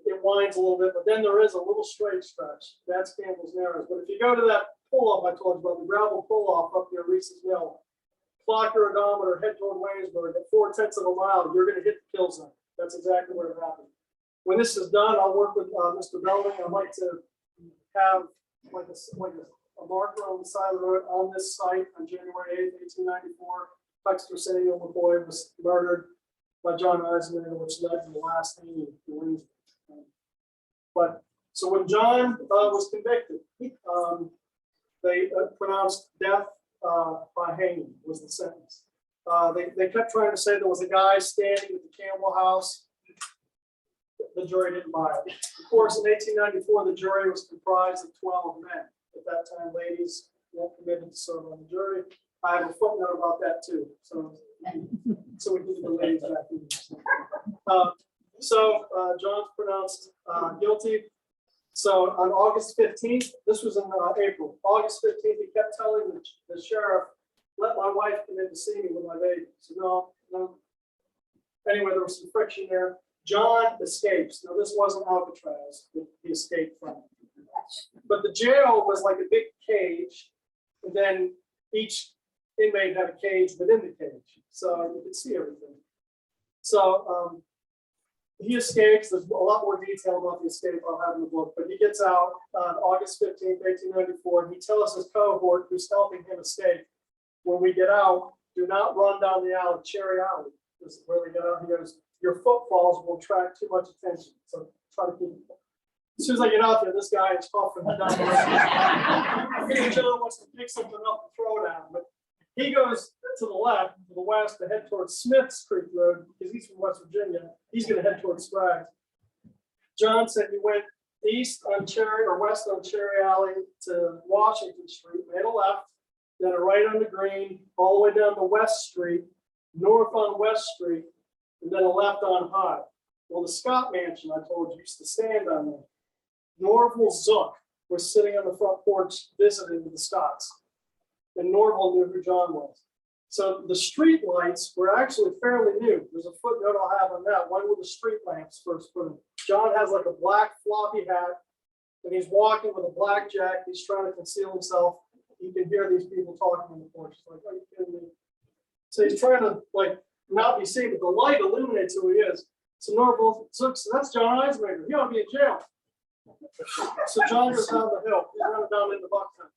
Speaker 4: it winds a little bit, but then there is a little straight stretch. That's Campbell's Narrows. But if you go to that pull-off I told you about, the gravel pull-off up near Reese's Mill, clock your odometer, head toward Waynesburg, at 0.4 of a mile, you're going to hit the kill zone. That's exactly where it happened. When this is done, I'll work with Mr. Belding. I'd like to have like a marker on the side of the road on this site on January 8th, 1894. Dexter Samuel McCoy was murdered by John Eisenman, which led to the last hanging in Williamsburg. But so when John was convicted, they pronounced death by hanging was the sentence. They kept trying to say there was a guy standing at the Campbell house. The jury didn't buy it. Of course, in 1894, the jury was comprised of 12 men. At that time, ladies weren't permitted to serve on the jury. I have a footnote about that too. So we can get the ladies back in. John's pronounced guilty. So on August 15th, this was in April. August 15th, he kept telling the sheriff, "Let my wife come in to see me with my baby." So no. Anyway, there was some friction there. John escapes. Now, this wasn't Alcatraz that he escaped from. But the jail was like a big cage, and then each inmate had a cage within the cage, so you could see everything. So he escapes. There's a lot more detail about the escape I'll have in the book, but he gets out on August 15th, 1894, and he tells his cohort who's helping him escape, "When we get out, do not run down the alley, Cherry Alley." This is where they get out. He goes, "Your footfalls will attract too much attention, so try to keep it." As soon as I get out there, this guy is coughing down the road. I think John wants to pick something up and throw down, but he goes to the left, to the west, to head towards Smith's Creek Road, because he's from West Virginia. He's going to head towards Sprague. John said he went east on Cherry or west on Cherry Alley to Washington Street, made a left, then a right on the Greene, all the way down to West Street, north on West Street, and then a left on High. Well, the Scott Mansion, I told you, used to stand on there. Norval Zook was sitting on the front porch visiting with the Scotts. and Norval knew who John was. So the street lights were actually fairly new. There's a footnote I'll have on that. When were the street lamps first put in? John has like a black floppy hat, and he's walking with a black jacket. He's trying to conceal himself. You can hear these people talking on the porch. It's like, are you kidding me? So he's trying to like not be seen, but the light illuminates who he is. So Norval, so that's John Eisenmaker. He ought to be in jail. So John goes down the hill. He's running down into Bucktown.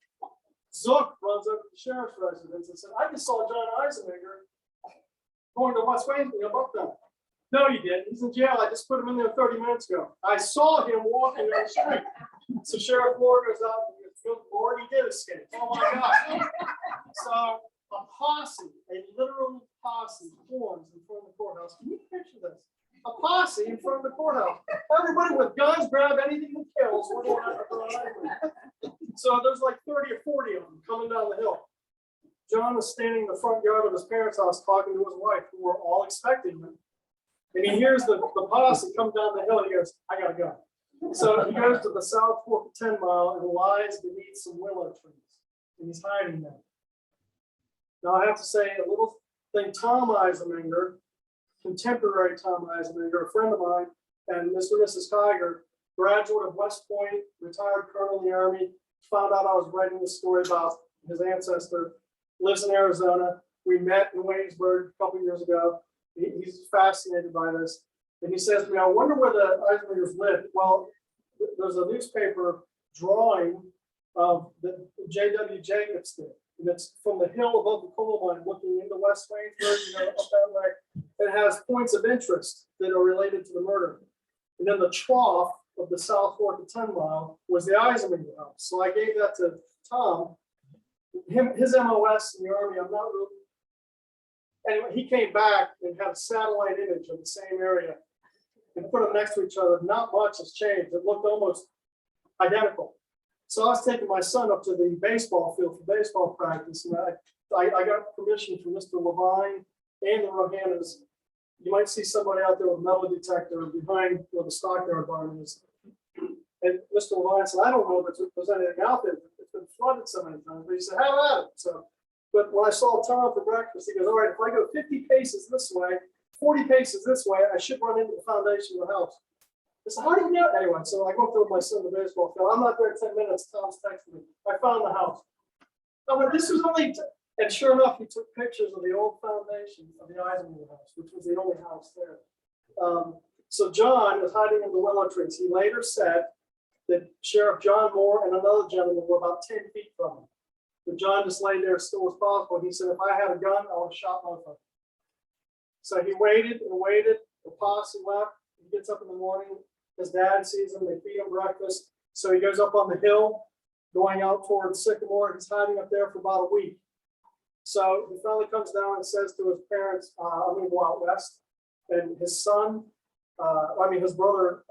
Speaker 4: Zook runs over to the sheriff's residence and said, I just saw John Eisenmaker going to West Waynesville, Bucktown. No, you didn't. He's in jail. I just put him in there 30 minutes ago. I saw him walking down the street. So Sheriff Moore goes out and goes, good Lord, he did escape. Oh my God. So a posse, a literal posse forms in front of the courthouse. Can you picture this? A posse in front of the courthouse. Everybody with guns, grab anything that kills. We're going after Eisenmaker. So there's like 30 or 40 of them coming down the hill. John was standing in the front yard of his parents' house talking to his wife, who were all expecting him. And he hears the posse come down the hill and he goes, I gotta go. So he goes to the South Fork of 10 Mile and lies beneath some willow trees. And he's hiding there. Now I have to say a little thing, Tom Eisenmaker, contemporary Tom Eisenmaker, a friend of mine, and Mr. and Mrs. Kiger, graduate of West Point, retired colonel in the Army, found out I was writing this story about his ancestor, lives in Arizona. We met in Waynesburg a couple years ago. He's fascinated by this. And he says to me, I wonder where the Eisenmakers lived. Well, there's a newspaper drawing of the J.W. Jacobs did. And it's from the hill above the coal mine looking into West Waynesburg, up that way. It has points of interest that are related to the murder. And then the trough of the South Fork of 10 Mile was the Eisenmaker house. So I gave that to Tom. His MOS in the Army, I'm not really. Anyway, he came back and had a satellite image of the same area and put them next to each other. Not much has changed. It looked almost identical. So I was taking my son up to the baseball field for baseball practice, and I got permission from Mr. Levine and the Rohannas. You might see somebody out there with a metal detector behind where the stockyard barn is. And Mr. Levine said, I don't know if there's anything out there. It's been flooded so many times. But he said, have at it. So, but when I saw Tom for breakfast, he goes, all right, if I go 50 paces this way, 40 paces this way, I should run into the foundation of the house. I said, how do you know? Anyway, so I go up there with my son to the baseball field. I'm not there in 10 minutes. Tom's texting me. I found the house. I went, this was only, and sure enough, he took pictures of the old foundation of the Eisenmaker house, which was the only house there. So John was hiding in the willow trees. He later said that Sheriff John Moore and another gentleman were about 10 feet from him. But John just lay there as still as possible. He said, if I had a gun, I would have shot both of them. So he waited and waited. The posse left. He gets up in the morning. His dad sees him. They feed him breakfast. So he goes up on the hill, going out towards Sycamore. He's hiding up there for about a week. So he finally comes down and says to his parents, I'm going to go out west. And his son, his brother,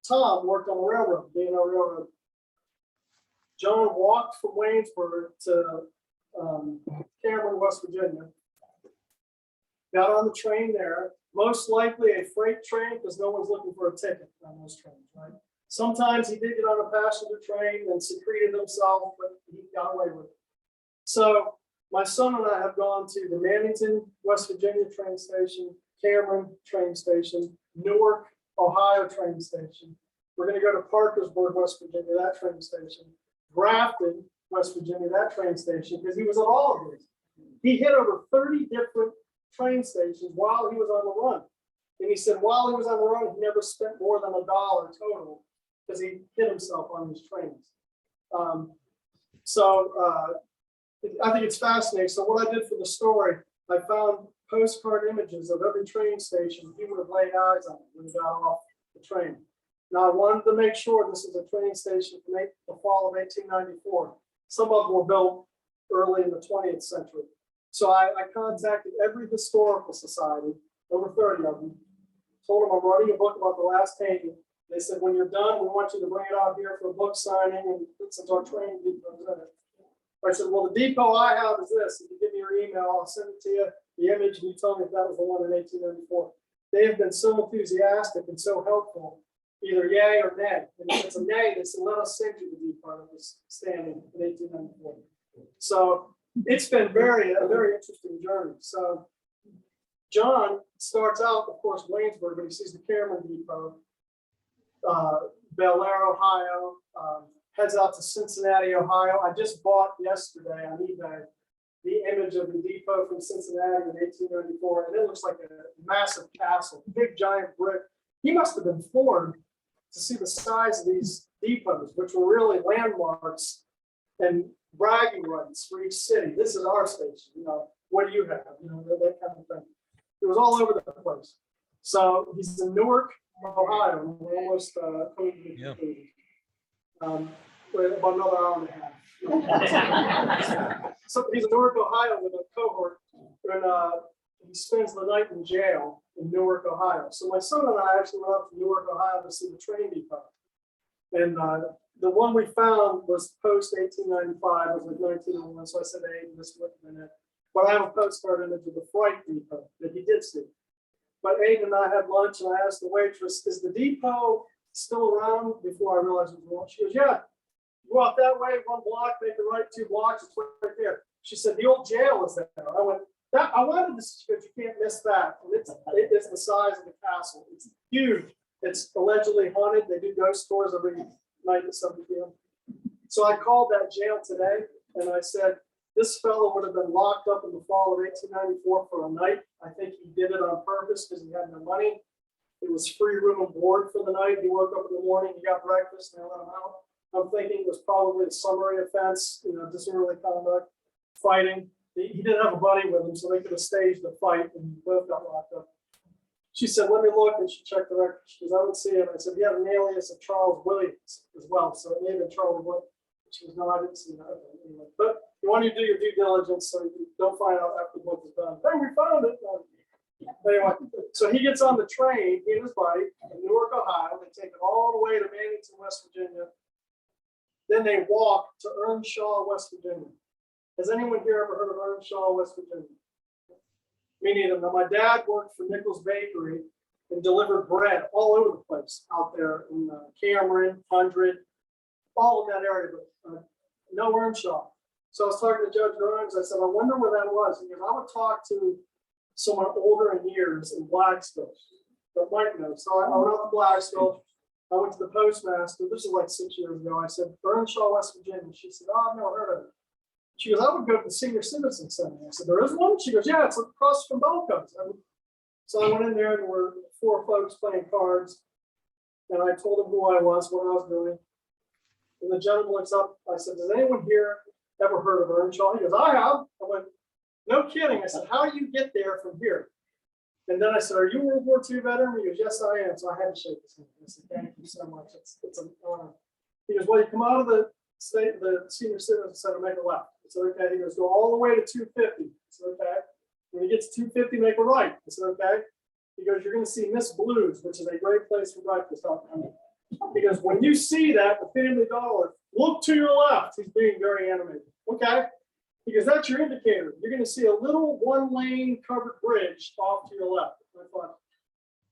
Speaker 4: Tom, worked on the railroad, being on the railroad. John walked from Waynesburg to Cameron, West Virginia. Got on the train there, most likely a freight train because no one's looking for a ticket on those trains, right? Sometimes he did get on a passenger train and secreted himself, but he got away with it. So my son and I have gone to the Mannington, West Virginia train station, Cameron train station, Newark, Ohio train station. We're going to go to Parkersburg, West Virginia, that train station. Grafton, West Virginia, that train station, because he was at all of these. He hit over 30 different train stations while he was on the run. And he said while he was on the run, he never spent more than $1 total because he hit himself on these trains. I think it's fascinating. So what I did for the story, I found postcard images of every train station he would have laid eyes on when he got off the train. Now, I wanted to make sure this is a train station from the fall of 1894. Some of them were built early in the 20th century. So I contacted every historical society, over 30 of them, told them I'm writing a book about the last hanging. They said, when you're done, we want you to bring it out here for a book signing, and since our train depot is in it. I said, well, the depot I have is this. If you give me your email, I'll send it to you, the image, and you tell me if that was the one in 1894. They have been so enthusiastic and so helpful, either yay or nay. And if it's a nay, they said, let us send you the depot that was standing in 1894. So it's been a very interesting journey. So John starts out, of course, Waynesburg, but he sees the Cameron Depot, Bel Air, Ohio, heads out to Cincinnati, Ohio. I just bought yesterday on eBay the image of the depot from Cincinnati in 1894, and it looks like a massive castle, big giant brick. He must have been floored to see the size of these depots, which were really landmarks and bragging rights for each city. This is our station, you know, what do you have? You know, that kind of thing. It was all over the place. So he's in Newark, Ohio. We're almost coming to the conclusion. With about another hour and a half. So he's in Newark, Ohio with a cohort, and he spends the night in jail in Newark, Ohio. So my son and I actually went up to Newark, Ohio to see the train depot. And the one we found was post 1895, it was like 1901. So I said, hey, this would have been it. But I have a postcard image of the freight depot that he did see. But Aiden and I had lunch, and I asked the waitress, is the depot still around? Before I realized it was wrong. She goes, yeah. Go out that way, 1 block, make a right, 2 blocks, it's right there. She said, the old jail is there. I went, that I wanted to see, but you can't miss that. And it is the size of the castle. It's huge. It's allegedly haunted. They do ghost tours every night at 7 p.m. So I called that jail today, and I said, this fellow would have been locked up in the fall of 1894 for a night. I think he did it on purpose because he had no money. It was free room and board for the night. He woke up in the morning, he got breakfast, and they let him out. I'm thinking it was probably a summary offense, you know, disorderly conduct, fighting. He didn't have a buddy with him, so they could have staged the fight, and both got locked up. She said, let me look, and she checked the record. She goes, I would see it. I said, you have an alias of Charles Williams as well, so it may have been Charles Williams. She goes, no, I didn't see that. Anyway, but you want to do your due diligence so you don't find out after the book is done. Hey, we found it. Anyway, so he gets on the train, he and his buddy, in Newark, Ohio. They take it all the way to Mannington, West Virginia. Then they walk to Earnshaw, West Virginia. Has anyone here ever heard of Earnshaw, West Virginia? Me neither. Now, my dad worked for Nichols Bakery and delivered bread all over the place out there in Cameron, 100, all in that area, but no Earnshaw. So I was talking to Judge Grimes. I said, I wonder where that was. Because I would talk to someone older in years in Blacksville that might know. So I went out to Blacksville. I went to the postmaster. This is like 6 years ago. I said, Earnshaw, West Virginia. She said, oh, I've never heard of it. She goes, I would go to the Senior Citizen Center. I said, there is one? She goes, yeah, it's across from Belco's. So I went in there, and there were 4 folks playing cards. And I told them who I was, what I was doing. And the gentleman looks up. I said, does anyone here ever heard of Earnshaw? He goes, I have. I went, no kidding. I said, how do you get there from here? And then I said, are you a World War II veteran? He goes, yes, I am. So I had to shake his hand. I said, thank you so much. It's an honor. He goes, well, you come out of the Senior Citizen Center, make a left. I said, okay. He goes, go all the way to 250. I said, okay. When you get to 250, make a right. I said, okay. He goes, you're going to see Miss Blues, which is a great place for breakfast. Because when you see that, the Family Dollar, look to your left. He's being very animated. Okay. Because that's your indicator. You're going to see a little 1-lane covered bridge off to your left. I thought,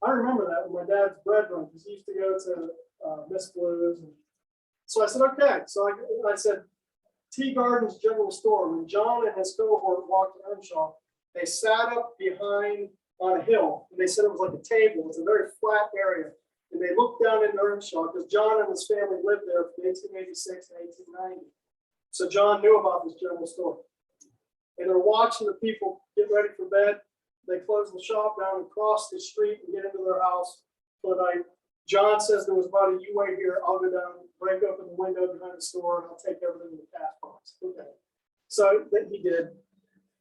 Speaker 4: I remember that with my dad's bread run, because he used to go to Miss Blues. And so I said, okay. So I said, Tea Gardens General Store. When John and his cohort walked to Earnshaw, they sat up behind on a hill, and they said it was like a table. It's a very flat area. And they looked down into Earnshaw, because John and his family lived there from 1886 to 1890. So John knew about this general store. And they're watching the people get ready for bed. They close the shop down and cross the street and get into their house for the night. John says there was about you wait here. I'll go down, break open the window behind the store, and I'll take everything in the cash box. Okay. So that he did.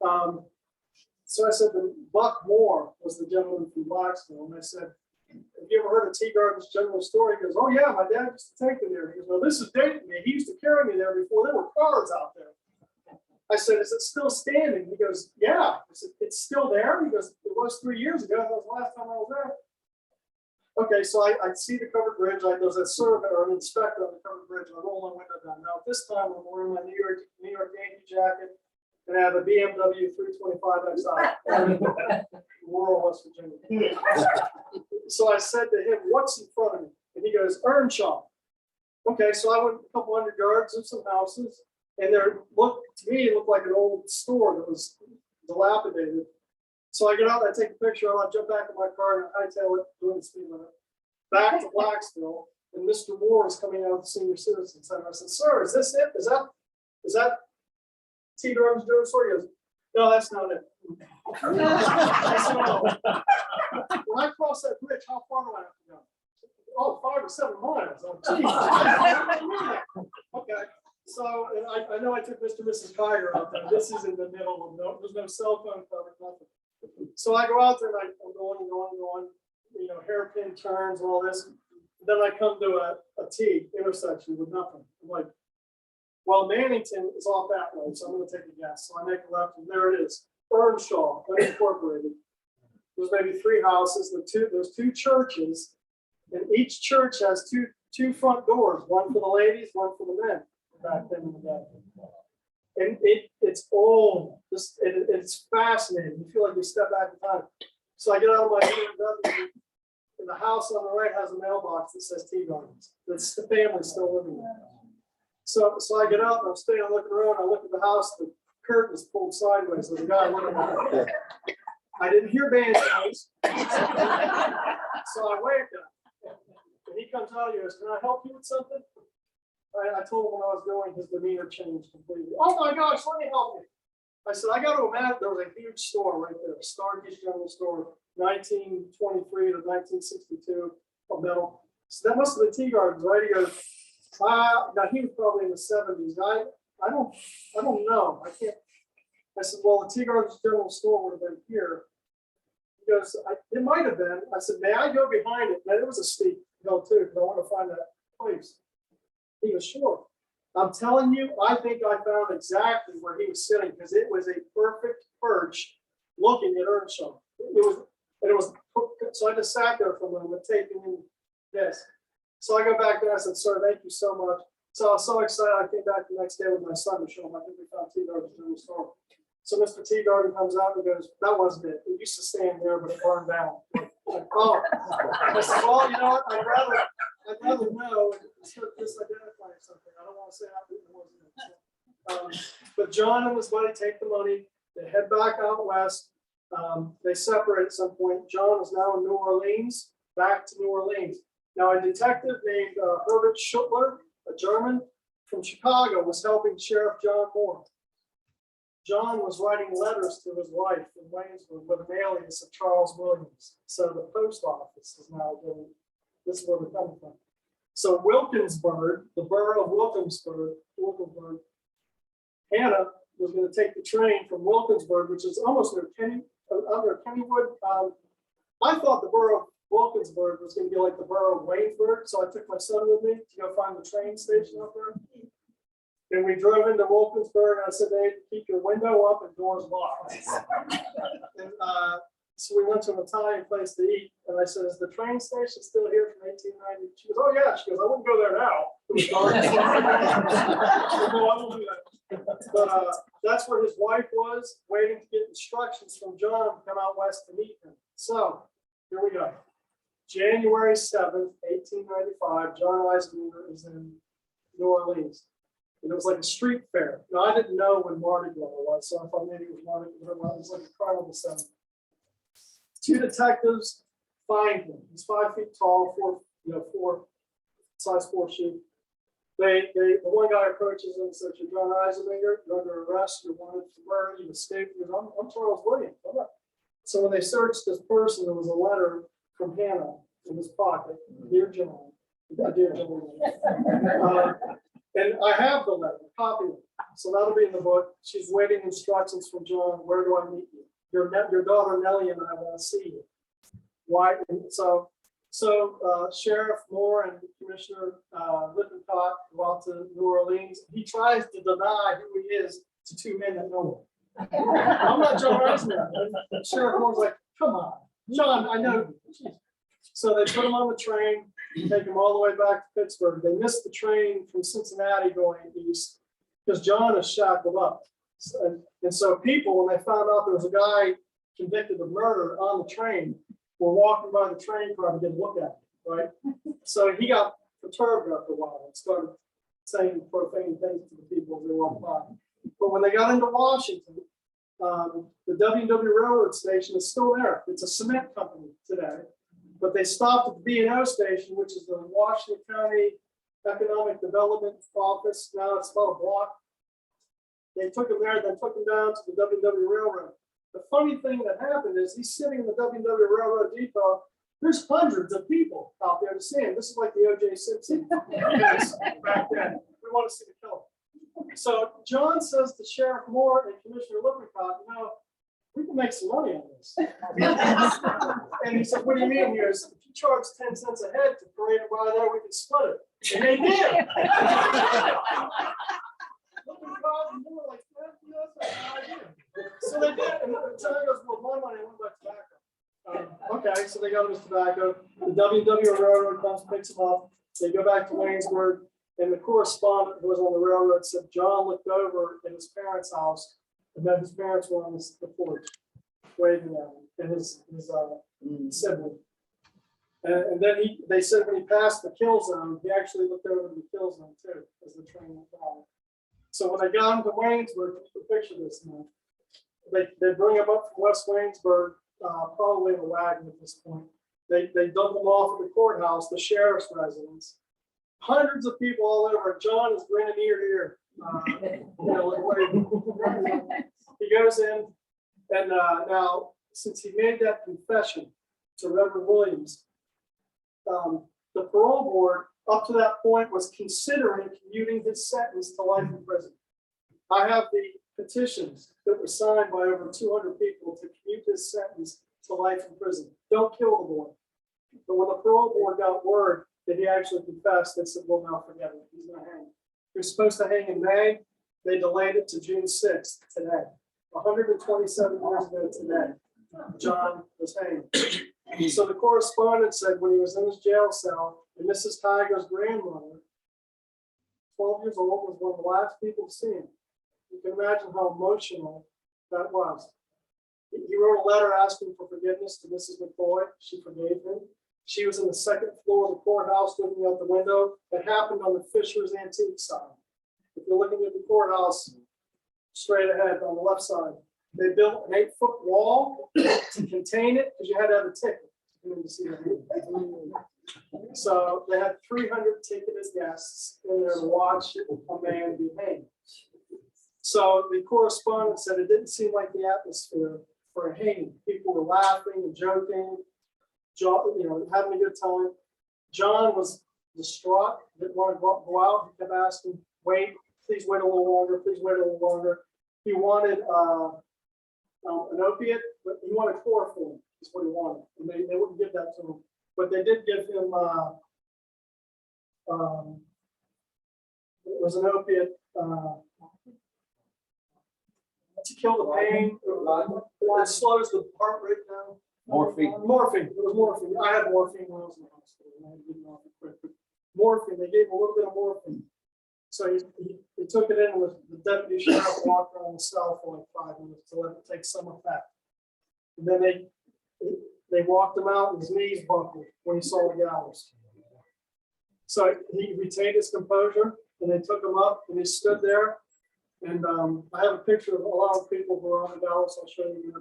Speaker 4: So I said, Buck Moore was the gentleman from Blacksville. And I said, have you ever heard of Tea Gardens General Store? He goes, oh yeah, my dad used to take me there. He goes, well, this is dating me. He used to carry me there before there were cars out there. I said, is it still standing? He goes, yeah. I said, it's still there? He goes, it was 3 years ago. That was the last time I was there. Okay, so I see the covered bridge. There's a surveyor or an inspector on the covered bridge. I roll my window down. Now, this time I'm wearing my New York Yankee jacket, and I have a BMW 325 XI, rural West Virginia. So I said to him, what's in front of me? And he goes, Earnshaw. Okay, so I went a couple hundred yards of some houses, And there looked, to me, it looked like an old store that was dilapidated. So I get out, I take a picture, I jump back in my car and I hightail it, doing the speed limit, back to Blacksville. And Mr. Moore is coming out of the Senior Citizen Center. I said, sir, is this it? Is that T. Darby's General Store? He goes, no, that's not it. I said, oh. When I cross that bridge, how far do I have to go? Oh, 5 or 7 miles. Oh, geez. Okay. So, and I know I took Mr. and Mrs. Kiger out there. This is in the middle of there's no cell phone coverage, nothing. So I go out there and I'm going, you know, hairpin turns and all this. Then I come to a T intersection with nothing. I'm like, well, Mannington is off that way, so I'm going to take a guess. So I make a left, and there it is, Earnshaw, unincorporated. There's maybe 3 houses. There's 2 churches, and each church has two front doors, one for the ladies, one for the men. Back then in the day, and it's old. It's fascinating. You feel like you step back in time. So I get out of my BMW, and the house on the right has a mailbox that says Tea Gardens. That's the family still living there. So I get out and I'm standing looking around. I look at the house. The curtain is pulled sideways. There's a guy looking at it. I didn't hear band sounds, so I waved at him. And he comes out and he goes, "Can I help you with something?" I told him when I was going, his demeanor changed completely. "Oh my gosh, let me help you." I said, "I got to imagine there was a huge store right there, Starkey's General Store, 1923 to 1962, a metal. So that must have been Tea Gardens, right?" He goes, now he was probably in the 70s. I don't know. I can't. I said, "Well, the Tea Gardens General Store would have been here." He goes, "It might have been." I said, "May I go behind it?" And it was a steep hill too, because I want to find that place. He goes, "Sure." I'm telling you, I think I found exactly where he was sitting, because it was a perfect perch looking at Earnshaw. It was, so I just sat there for a moment taking in this. So I go back there, I said, "Sir, thank you so much." So I was so excited, I came back the next day with my son to show him. I think we found Tea Gardens in the store. So Mr. Tea Garden comes out and goes, "That wasn't it. It used to stand there, but it burned down." Like, oh. I said, "Well, you know what? I'd rather know instead of disidentifying something. I don't want to say it wasn't it." But John and his buddy take the money. They head back out west. They separate at some point. John is now in New Orleans, back to New Orleans. Now, a detective named Herbert Schuttler, a German from Chicago, was helping Sheriff John Moore. John was writing letters to his wife in Waynesburg with an alias of Charles Williams. So the post office is now doing, this is where they're coming from. So Wilkinsburg, the borough of Wilkinsburg, Hannah was going to take the train from Wilkinsburg, which is almost near under Kennywood. I thought the borough of Wilkinsburg was going to be like the borough of Waynesburg, so I took my son with me to go find the train station up there. And we drove into Wilkinsburg, and I said, "Hey, keep your window up and doors locked." And so we went to an Italian place to eat, and I said, "Is the train station still here from 1890? She goes, "Oh yeah." She goes, "I wouldn't go there now. It was dark." No, I won't do that. But that's where his wife was, waiting to get instructions from John to come out west to meet him. So here we go. January 7th, 1895, John Eisenberg is in New Orleans. And it was like a street fair. Now, I didn't know when Mardi Gras was, so I thought maybe it was Mardi Gras. It was like a carnival center. 2 detectives find him. He's 5 feet tall, 4 shoe. The one guy approaches him and says, "You're John Eisenberg, you're under arrest, you're wanted for murder, you've escaped." He goes, I'm Charles Williams. So when they searched this person, there was a letter from Hannah in his pocket. "Dear John." Dear John. And I have the letter, copy it. So that'll be in the book. She's waiting instructions from John. "Where do I meet you? Your daughter Nellie and I want to see you." Why? And so Sheriff Moore and Commissioner Lippincott go out to New Orleans. He tries to deny who he is to 2 men that know him. "I'm not John Eisenberg." And Sheriff Moore's like, "Come on, John, I know you." So they put him on the train, take him all the way back to Pittsburgh. They missed the train from Cincinnati going east because John is shackled up. And so people, when they found out there was a guy convicted of murder on the train, were walking by the train car to get a look at him, right? So he got perturbed after a while and started saying profane things to the people as they walk by. But when they got into Washington, the W&W Railroad Station is still there. It's a cement company today, but they stopped at the B&O station, which is the Washington County Economic Development Office. Now it's about a block. They took him there, then took him down to the W&W Railroad. The funny thing that happened is he's sitting in the W&W Railroad Depot. There's hundreds of people out there to see him. This is like the O.J. Simpson case back then. We want to see the killer. So John says to Sheriff Moore and Commissioner Lippincott, you know, we can make some money on this. And he said, what do you mean? He goes, if you charge 10 cents a head to parade it by there, we can split it. And they did. Lippincott and Moore like, that's a good idea. So they did. And John goes, well, my money went by tobacco. Okay, so they got him his tobacco. The W&W Railroad comes, picks him up. They go back to Waynesburg. And the correspondent who was on the railroad said John looked over at his parents' house, and then his parents were on the porch waving at him and his sibling. And then they said when he passed the kill zone, he actually looked over to the kill zone too, as the train went by. So when they got him to Waynesburg, you can picture this now. They bring him up from West Waynesburg, probably in a wagon at this point. They dump him off at the courthouse, the sheriff's residence. Hundreds of people all over. John is grinning ear to ear. He goes in, and now, since he made that confession to Reverend Williams, the parole board, up to that point, was considering commuting his sentence to life in prison. I have the petitions that were signed by over 200 people to commute his sentence to life in prison. Don't kill the boy. But when the parole board got word that he actually confessed, they said, well, no, forget it. He's going to hang. He was supposed to hang in May. They delayed it to June 6th, today. 127 years ago today, John was hanged. So the correspondent said when he was in his jail cell, and Mrs. Tiger's grandmother, 12 years old, was one of the last people to see him. You can imagine how emotional that was. He wrote a letter asking for forgiveness to Mrs. McCoy. She forgave him. She was in the second floor of the courthouse looking out the window. It happened on the Fisher's Antique side. If you're looking at the courthouse straight ahead on the left side, they built an 8-foot wall to contain it because you had to have a ticket to come in to see the movie. So they had 300 ticketed guests in there to watch a man be hanged. So the correspondent said it didn't seem like the atmosphere for a hanging. People were laughing and joking, having a good time. John was distraught, didn't want to go out. He kept asking, wait, please wait a little longer, please wait a little longer. He wanted an opiate, but he wanted chloroform, is what he wanted. And they wouldn't give that to him. But they did give him, it was an opiate to kill the pain. It slows the heart rate down. Morphine. Morphine. It was morphine. I had morphine when I was in the hospital. I had to get it off quick. But morphine. They gave him a little bit of morphine. So he took it in, and the deputy sheriff walked around the cell for like 5 minutes to let it take some effect. And then they walked him out, and his knees buckled when he saw the gallows. So he retained his composure, and they took him up, and he stood there. And I have a picture of a lot of people who are on the gallows. I'll show you.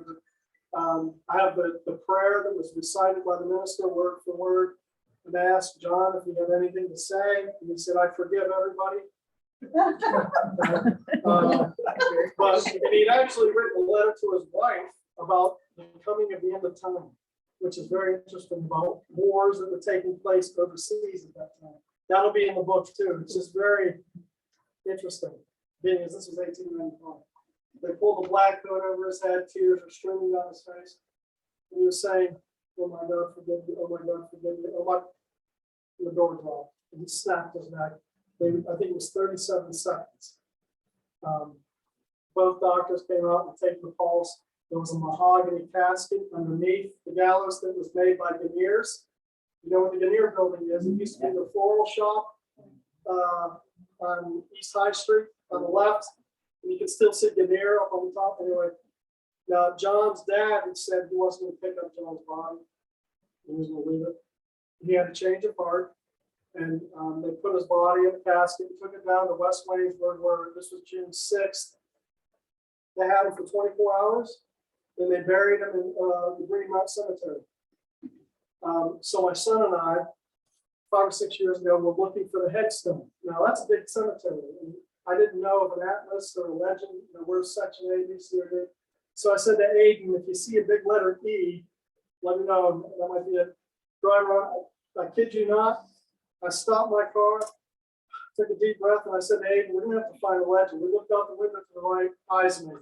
Speaker 4: I have the prayer that was recited by the minister word for word. And I asked John if he had anything to say, and he said, "I forgive everybody." But he'd actually written a letter to his wife about the coming of the end of time, which is very interesting, about wars that were taking place overseas at that time. That'll be in the book too. It's just very interesting, being as this was 1895. They pulled the black coat over his head, tears were streaming down his face. And he was saying, "Oh my God, forgive me, oh my God, forgive me, oh my," and the door dropped, and he snapped his neck. I think it was 37 seconds. Both doctors came out and taken the pulse. There was a mahogany casket underneath the gallows that was made by Veneers. You know what the Veneer building is? It used to be the floral shop on East High Street on the left. And you can still see Veneer up on the top. Anyway, now John's dad had said he wasn't going to pick up John's body. He was going to leave it. He had a change of heart. And they put his body in a casket, took it down to West Waynesburg, where this was June 6th. They had him for 24 hours. Then they buried him in the Greene Cemetery. So my son and I, 5 or 6 years ago, were looking for the headstone. Now that's a big cemetery. And I didn't know of an atlas or a legend. There were section A, B, C, or D. So I said to Aiden, if you see a big letter E, let me know. That might be it. Driver, I kid you not. I stopped my car, took a deep breath, and I said, hey, we're going to have to find a legend. We looked out the window to the right, Eisenman,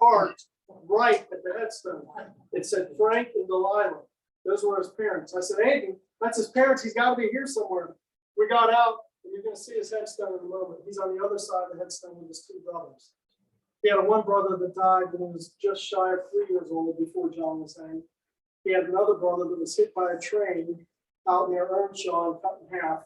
Speaker 4: heart, right at the headstone. It said Frank and Delilah. Those were his parents. I said, hey, that's his parents. He's got to be here somewhere. We got out, and you're going to see his headstone in a moment. He's on the other side of the headstone with his 2 brothers. He had one brother that died when he was just shy of 3 years old before John was hanged. He had another brother that was hit by a train out near Earnshaw and cut in half.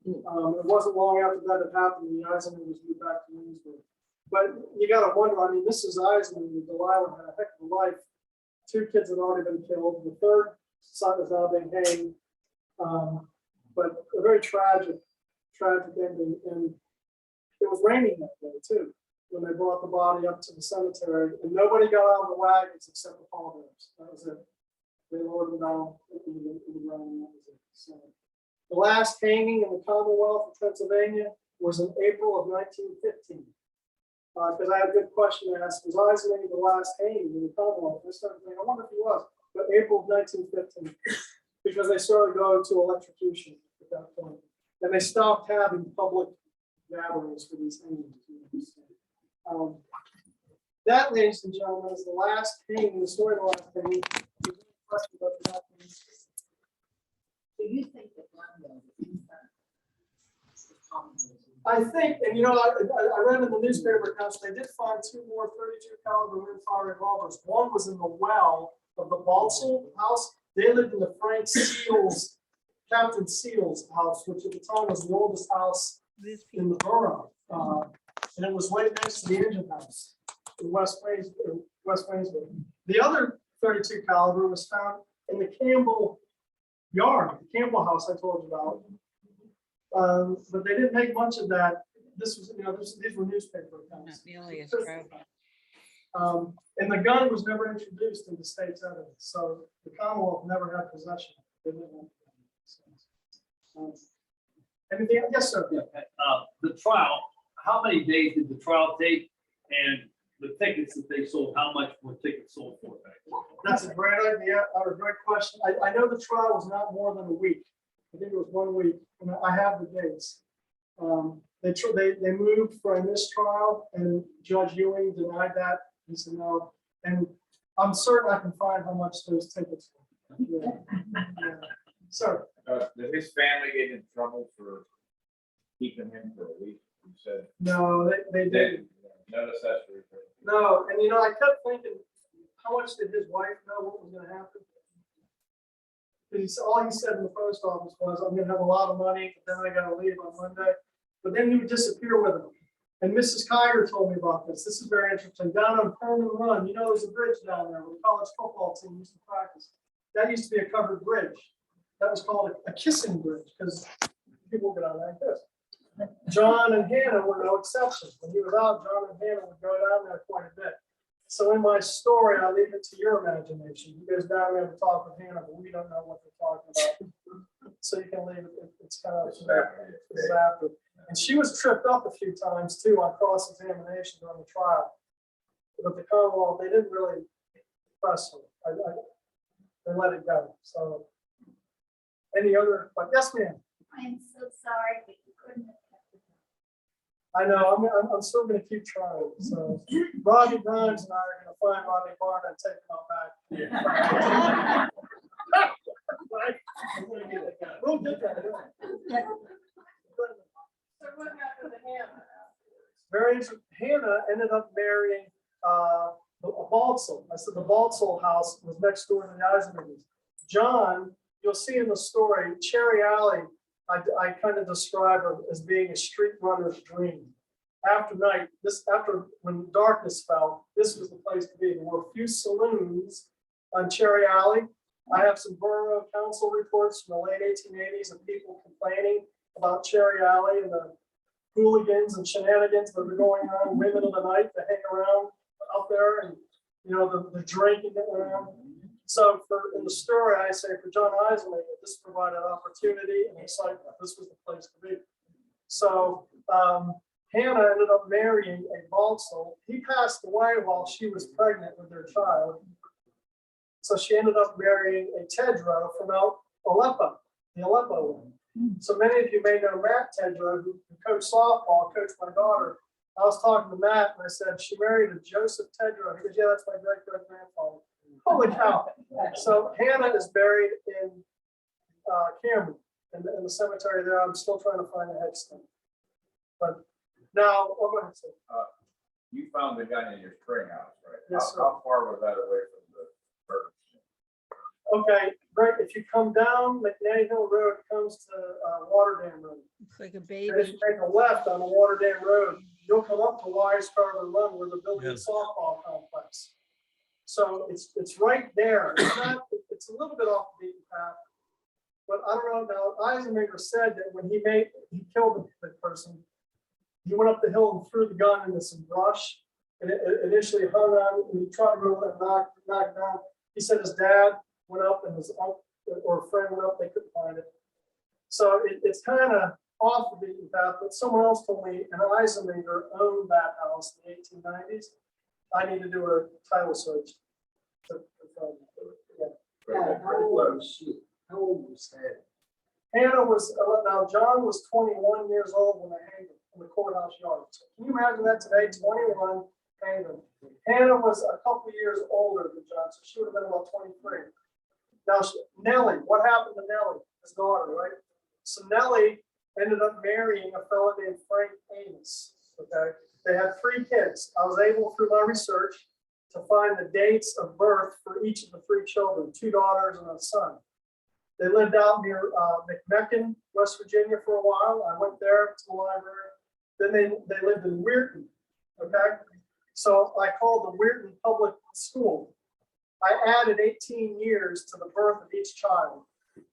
Speaker 4: It wasn't long after that had happened, the Eisenman was moved back to Williamsburg. But you got to wonder, I mean, Mrs. Eisenman and Delilah had a heck of a life. 2 kids had already been killed. The 3rd son is now being hanged. But a very tragic ending. And it was raining that day too, when they brought the body up to the cemetery, and nobody got out of the wagons except the pallbearers. That was it. They lowered them down in the ground, and that was it. So, the last hanging in the Commonwealth of Pennsylvania was in April of 1915. Because I had a good question to ask, was Eisenman the last hanging in the Commonwealth? I started thinking, I wonder if he was. But April of 1915, because they started going to electrocution at that point. And they stopped having public gatherings for these hangings. That, ladies and gentlemen, is the last hanging, the story of the last hanging.
Speaker 5: Do you think that
Speaker 4: I think, and you know, I read in the newspaper accounts, they did find 2 more 32 caliber rimfire revolvers. One was in the well of the Balsall house. They lived in the Frank Seals, Captain Seals house, which at the time was the oldest house in the borough. And it was right next to the engine house in West Waynesburg. The other 32 caliber was found in the Campbell yard, the Campbell house I told you about. But they didn't make much of that. This was, you know, these were newspaper accounts.
Speaker 5: Not nearly as proud.
Speaker 4: And the gun was never introduced into state's evidence, so the Commonwealth never had possession of it. Anything? Yes, sir.
Speaker 6: Yeah, the trial, how many days did the trial take? And the tickets that they sold, how much were tickets sold for?
Speaker 4: That's a great idea, or a great question. I know the trial was not more than a week. I think it was 1 week, and I have the dates. They moved for a mistrial, and Judge Ewing denied that. He said no, and I'm certain I can find how much those tickets were. Yeah. Yeah. Sir.
Speaker 7: Did his family get in trouble for keeping him for a week? You said
Speaker 4: No, they didn't.
Speaker 7: no necessary.
Speaker 4: No, and you know, I kept thinking, how much did his wife know what was going to happen? Because all he said in the post office was, I'm going to have a lot of money, but then I got to leave on Monday. But then he would disappear with him. And Mrs. Kiger told me about this. This is very interesting. Down on Perman Run, you know, there's a bridge down there where the college football team used to practice. That used to be a covered bridge. That was called a kissing bridge because people get on like this. John and Hannah were no exception. When he was out, John and Hannah would go down there quite a bit. So in my story, I leave it to your imagination. He goes down there to talk with Hannah, but we don't know what they're talking about. So you can leave it. It's kind of after. And she was tripped up a few times too on cross-examination during the trial. But the Commonwealth, they didn't really press her. They let it go. So any other? But yes, ma'am.
Speaker 8: I'm so sorry, but you couldn't have kept it.
Speaker 4: I know, I'm still gonna keep trying, so Robbie Grimes and I are gonna find Robbie Barn and take him out back. We'll get that.
Speaker 8: So what happened to Hannah?
Speaker 4: Very interesting. Hannah ended up marrying a Balsall. I said the Balsall house was next door to the Eisenmans. John, you'll see in the story, Cherry Alley, I kind of describe her as being a street runner's dream. After when darkness fell, this was the place to be. There were a few saloons on Cherry Alley. I have some borough council reports from the late 1880s of people complaining about Cherry Alley and the hooligans and shenanigans that were going on, women of the night that hang around out there, and, you know, the drinking that went on. So in the story, I say for John Eisenman, this provided opportunity and excitement. This was the place to be. So Hannah ended up marrying a Balsall. He passed away while she was pregnant with their child. So she ended up marrying a Tedrow from Aleppo, the Aleppo one. So many of you may know Matt Tedrow, who coached softball, coached my daughter. I was talking to Matt and I said, she married a Joseph Tedrow. He goes, yeah, that's my great-great-grandfather. Holy cow. So Hannah is buried in Cameron, in the cemetery there. I'm still trying to find a headstone. But now, oh, go ahead, sir.
Speaker 7: You found the gun in your spring house, right?
Speaker 4: Yes, sir.
Speaker 7: How far was that away from the murder?
Speaker 4: Okay, right. If you come down McNanny Hill Road, it comes to Waterdam Road.
Speaker 5: It's like a
Speaker 4: And if
Speaker 5: baby.
Speaker 4: you make a left on the Waterdam Road, you'll come up to Wise Carver Run where they're building a softball complex. So it's right there. It's a little bit off the beaten path. But I don't know, now Eisenmaker said that when he killed the person, he went up the hill and threw the gun into some brush. And it initially hung on, and he tried to go and knock down. He said his dad went up and his uncle or a friend went up, they couldn't find it. So it's kind of off the beaten path, but someone else told me an Eisenmaker owned that house in the 1890s. I need to do a title search. Yeah.
Speaker 7: How old was that?
Speaker 4: Hannah was, now John was 21 years old when they hanged him in the courthouse yard. So can you imagine that today, 21, hanged him. Hannah was a couple years older than John, so she would have been about 23. Now, Nellie, what happened to Nellie, his daughter, right? So Nellie ended up marrying a fellow named Frank Amos, okay? They had 3 kids. I was able, through my research, to find the dates of birth for each of the 3 children, 2 daughters and a son. They lived out near McMecken, West Virginia for a while. I went there to the library. Then they lived in Weirton, okay? So I called the Weirton Public School. I added 18 years to the birth of each child,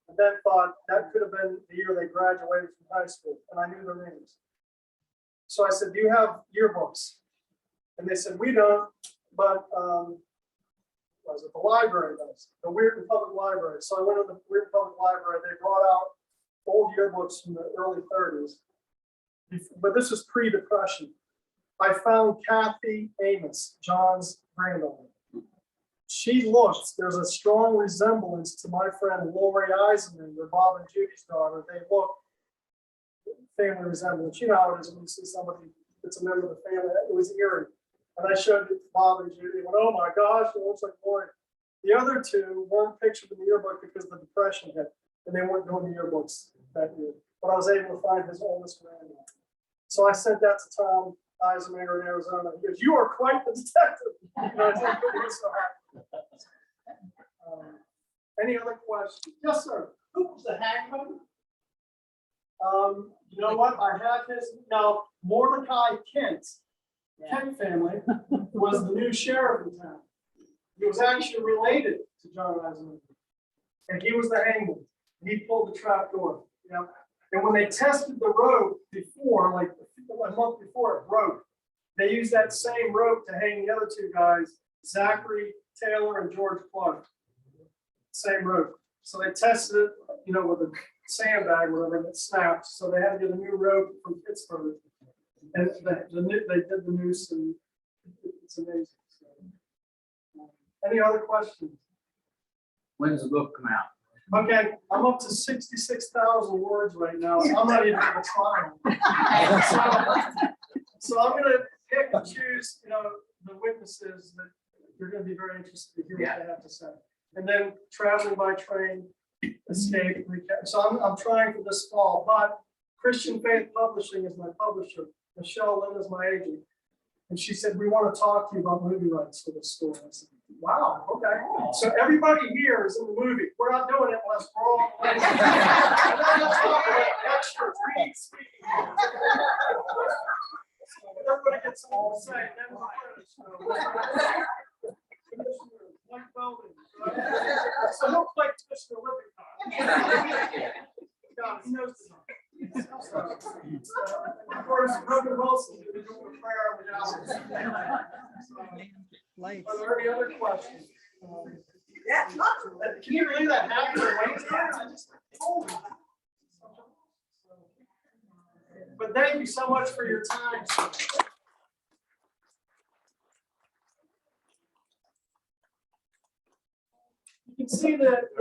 Speaker 4: and then thought that could have been the year they graduated from high school, and I knew their names. So I said, do you have yearbooks? And they said, we don't, but was it the library does, the Weirton Public Library. So I went to the Weirton Public Library. They brought out old yearbooks from the early 30s, but this was pre-Depression. I found Kathy Amos, John's granddaughter. She looks, there's a strong resemblance to my friend Lori Eisenman, or Bob and Judy's daughter. They look family resemblance. You know how it is when you see somebody that's a member of the family. It was eerie. And I showed it to Bob and Judy. Went, oh my gosh, it looks like Lori. The other 2 weren't pictured in the yearbook because the Depression hit, and they weren't doing the yearbooks that year. But I was able to find his oldest granddaughter. So I sent that to Tom Eisenmaker in Arizona. He goes, you are quite the detective. You know, he was so happy. Any other questions? Yes, sir.
Speaker 6: Who was the hangman?
Speaker 4: You know what? I have his now. Mordecai Kent family was the new sheriff in town. He was actually related to John Eisenman, and he was the hangman. He pulled the trap door. You know, and when they tested the rope before, like a month before it broke, they used that same rope to hang the other 2 guys, Zachary Taylor and George Clark. Same rope. So they tested it, you know, with a sandbag or whatever, and it snapped. So they had to get a new rope from Pittsburgh. And they did the noose, and it's amazing. So, any other questions?
Speaker 6: When's the book come out?
Speaker 4: Okay, I'm up to 66,000 words right now. I'm not even going to try. So I'm going to pick and choose, you know, the witnesses that you're going to be very interested to hear what they have to say. And then traveling by train, escape, recap. So I'm trying for this fall, but Christian Faith Publishing is my publisher. Michelle Lynn is my agent. And she said, we want to talk to you about movie rights for this story. I said, wow, okay. So everybody here is in the movie. We're not doing it unless we're all. And then we'll talk about extras, read, speak. So everybody gets something to say. And then we'll finish. White building. So he'll play Commissioner Lippincott. God, he knows this. Mr. Brogan Wilson, you can do a prayer without. Are there any other questions? Can you believe that happened in Waynesburg? But thank you so much for your time. You can see that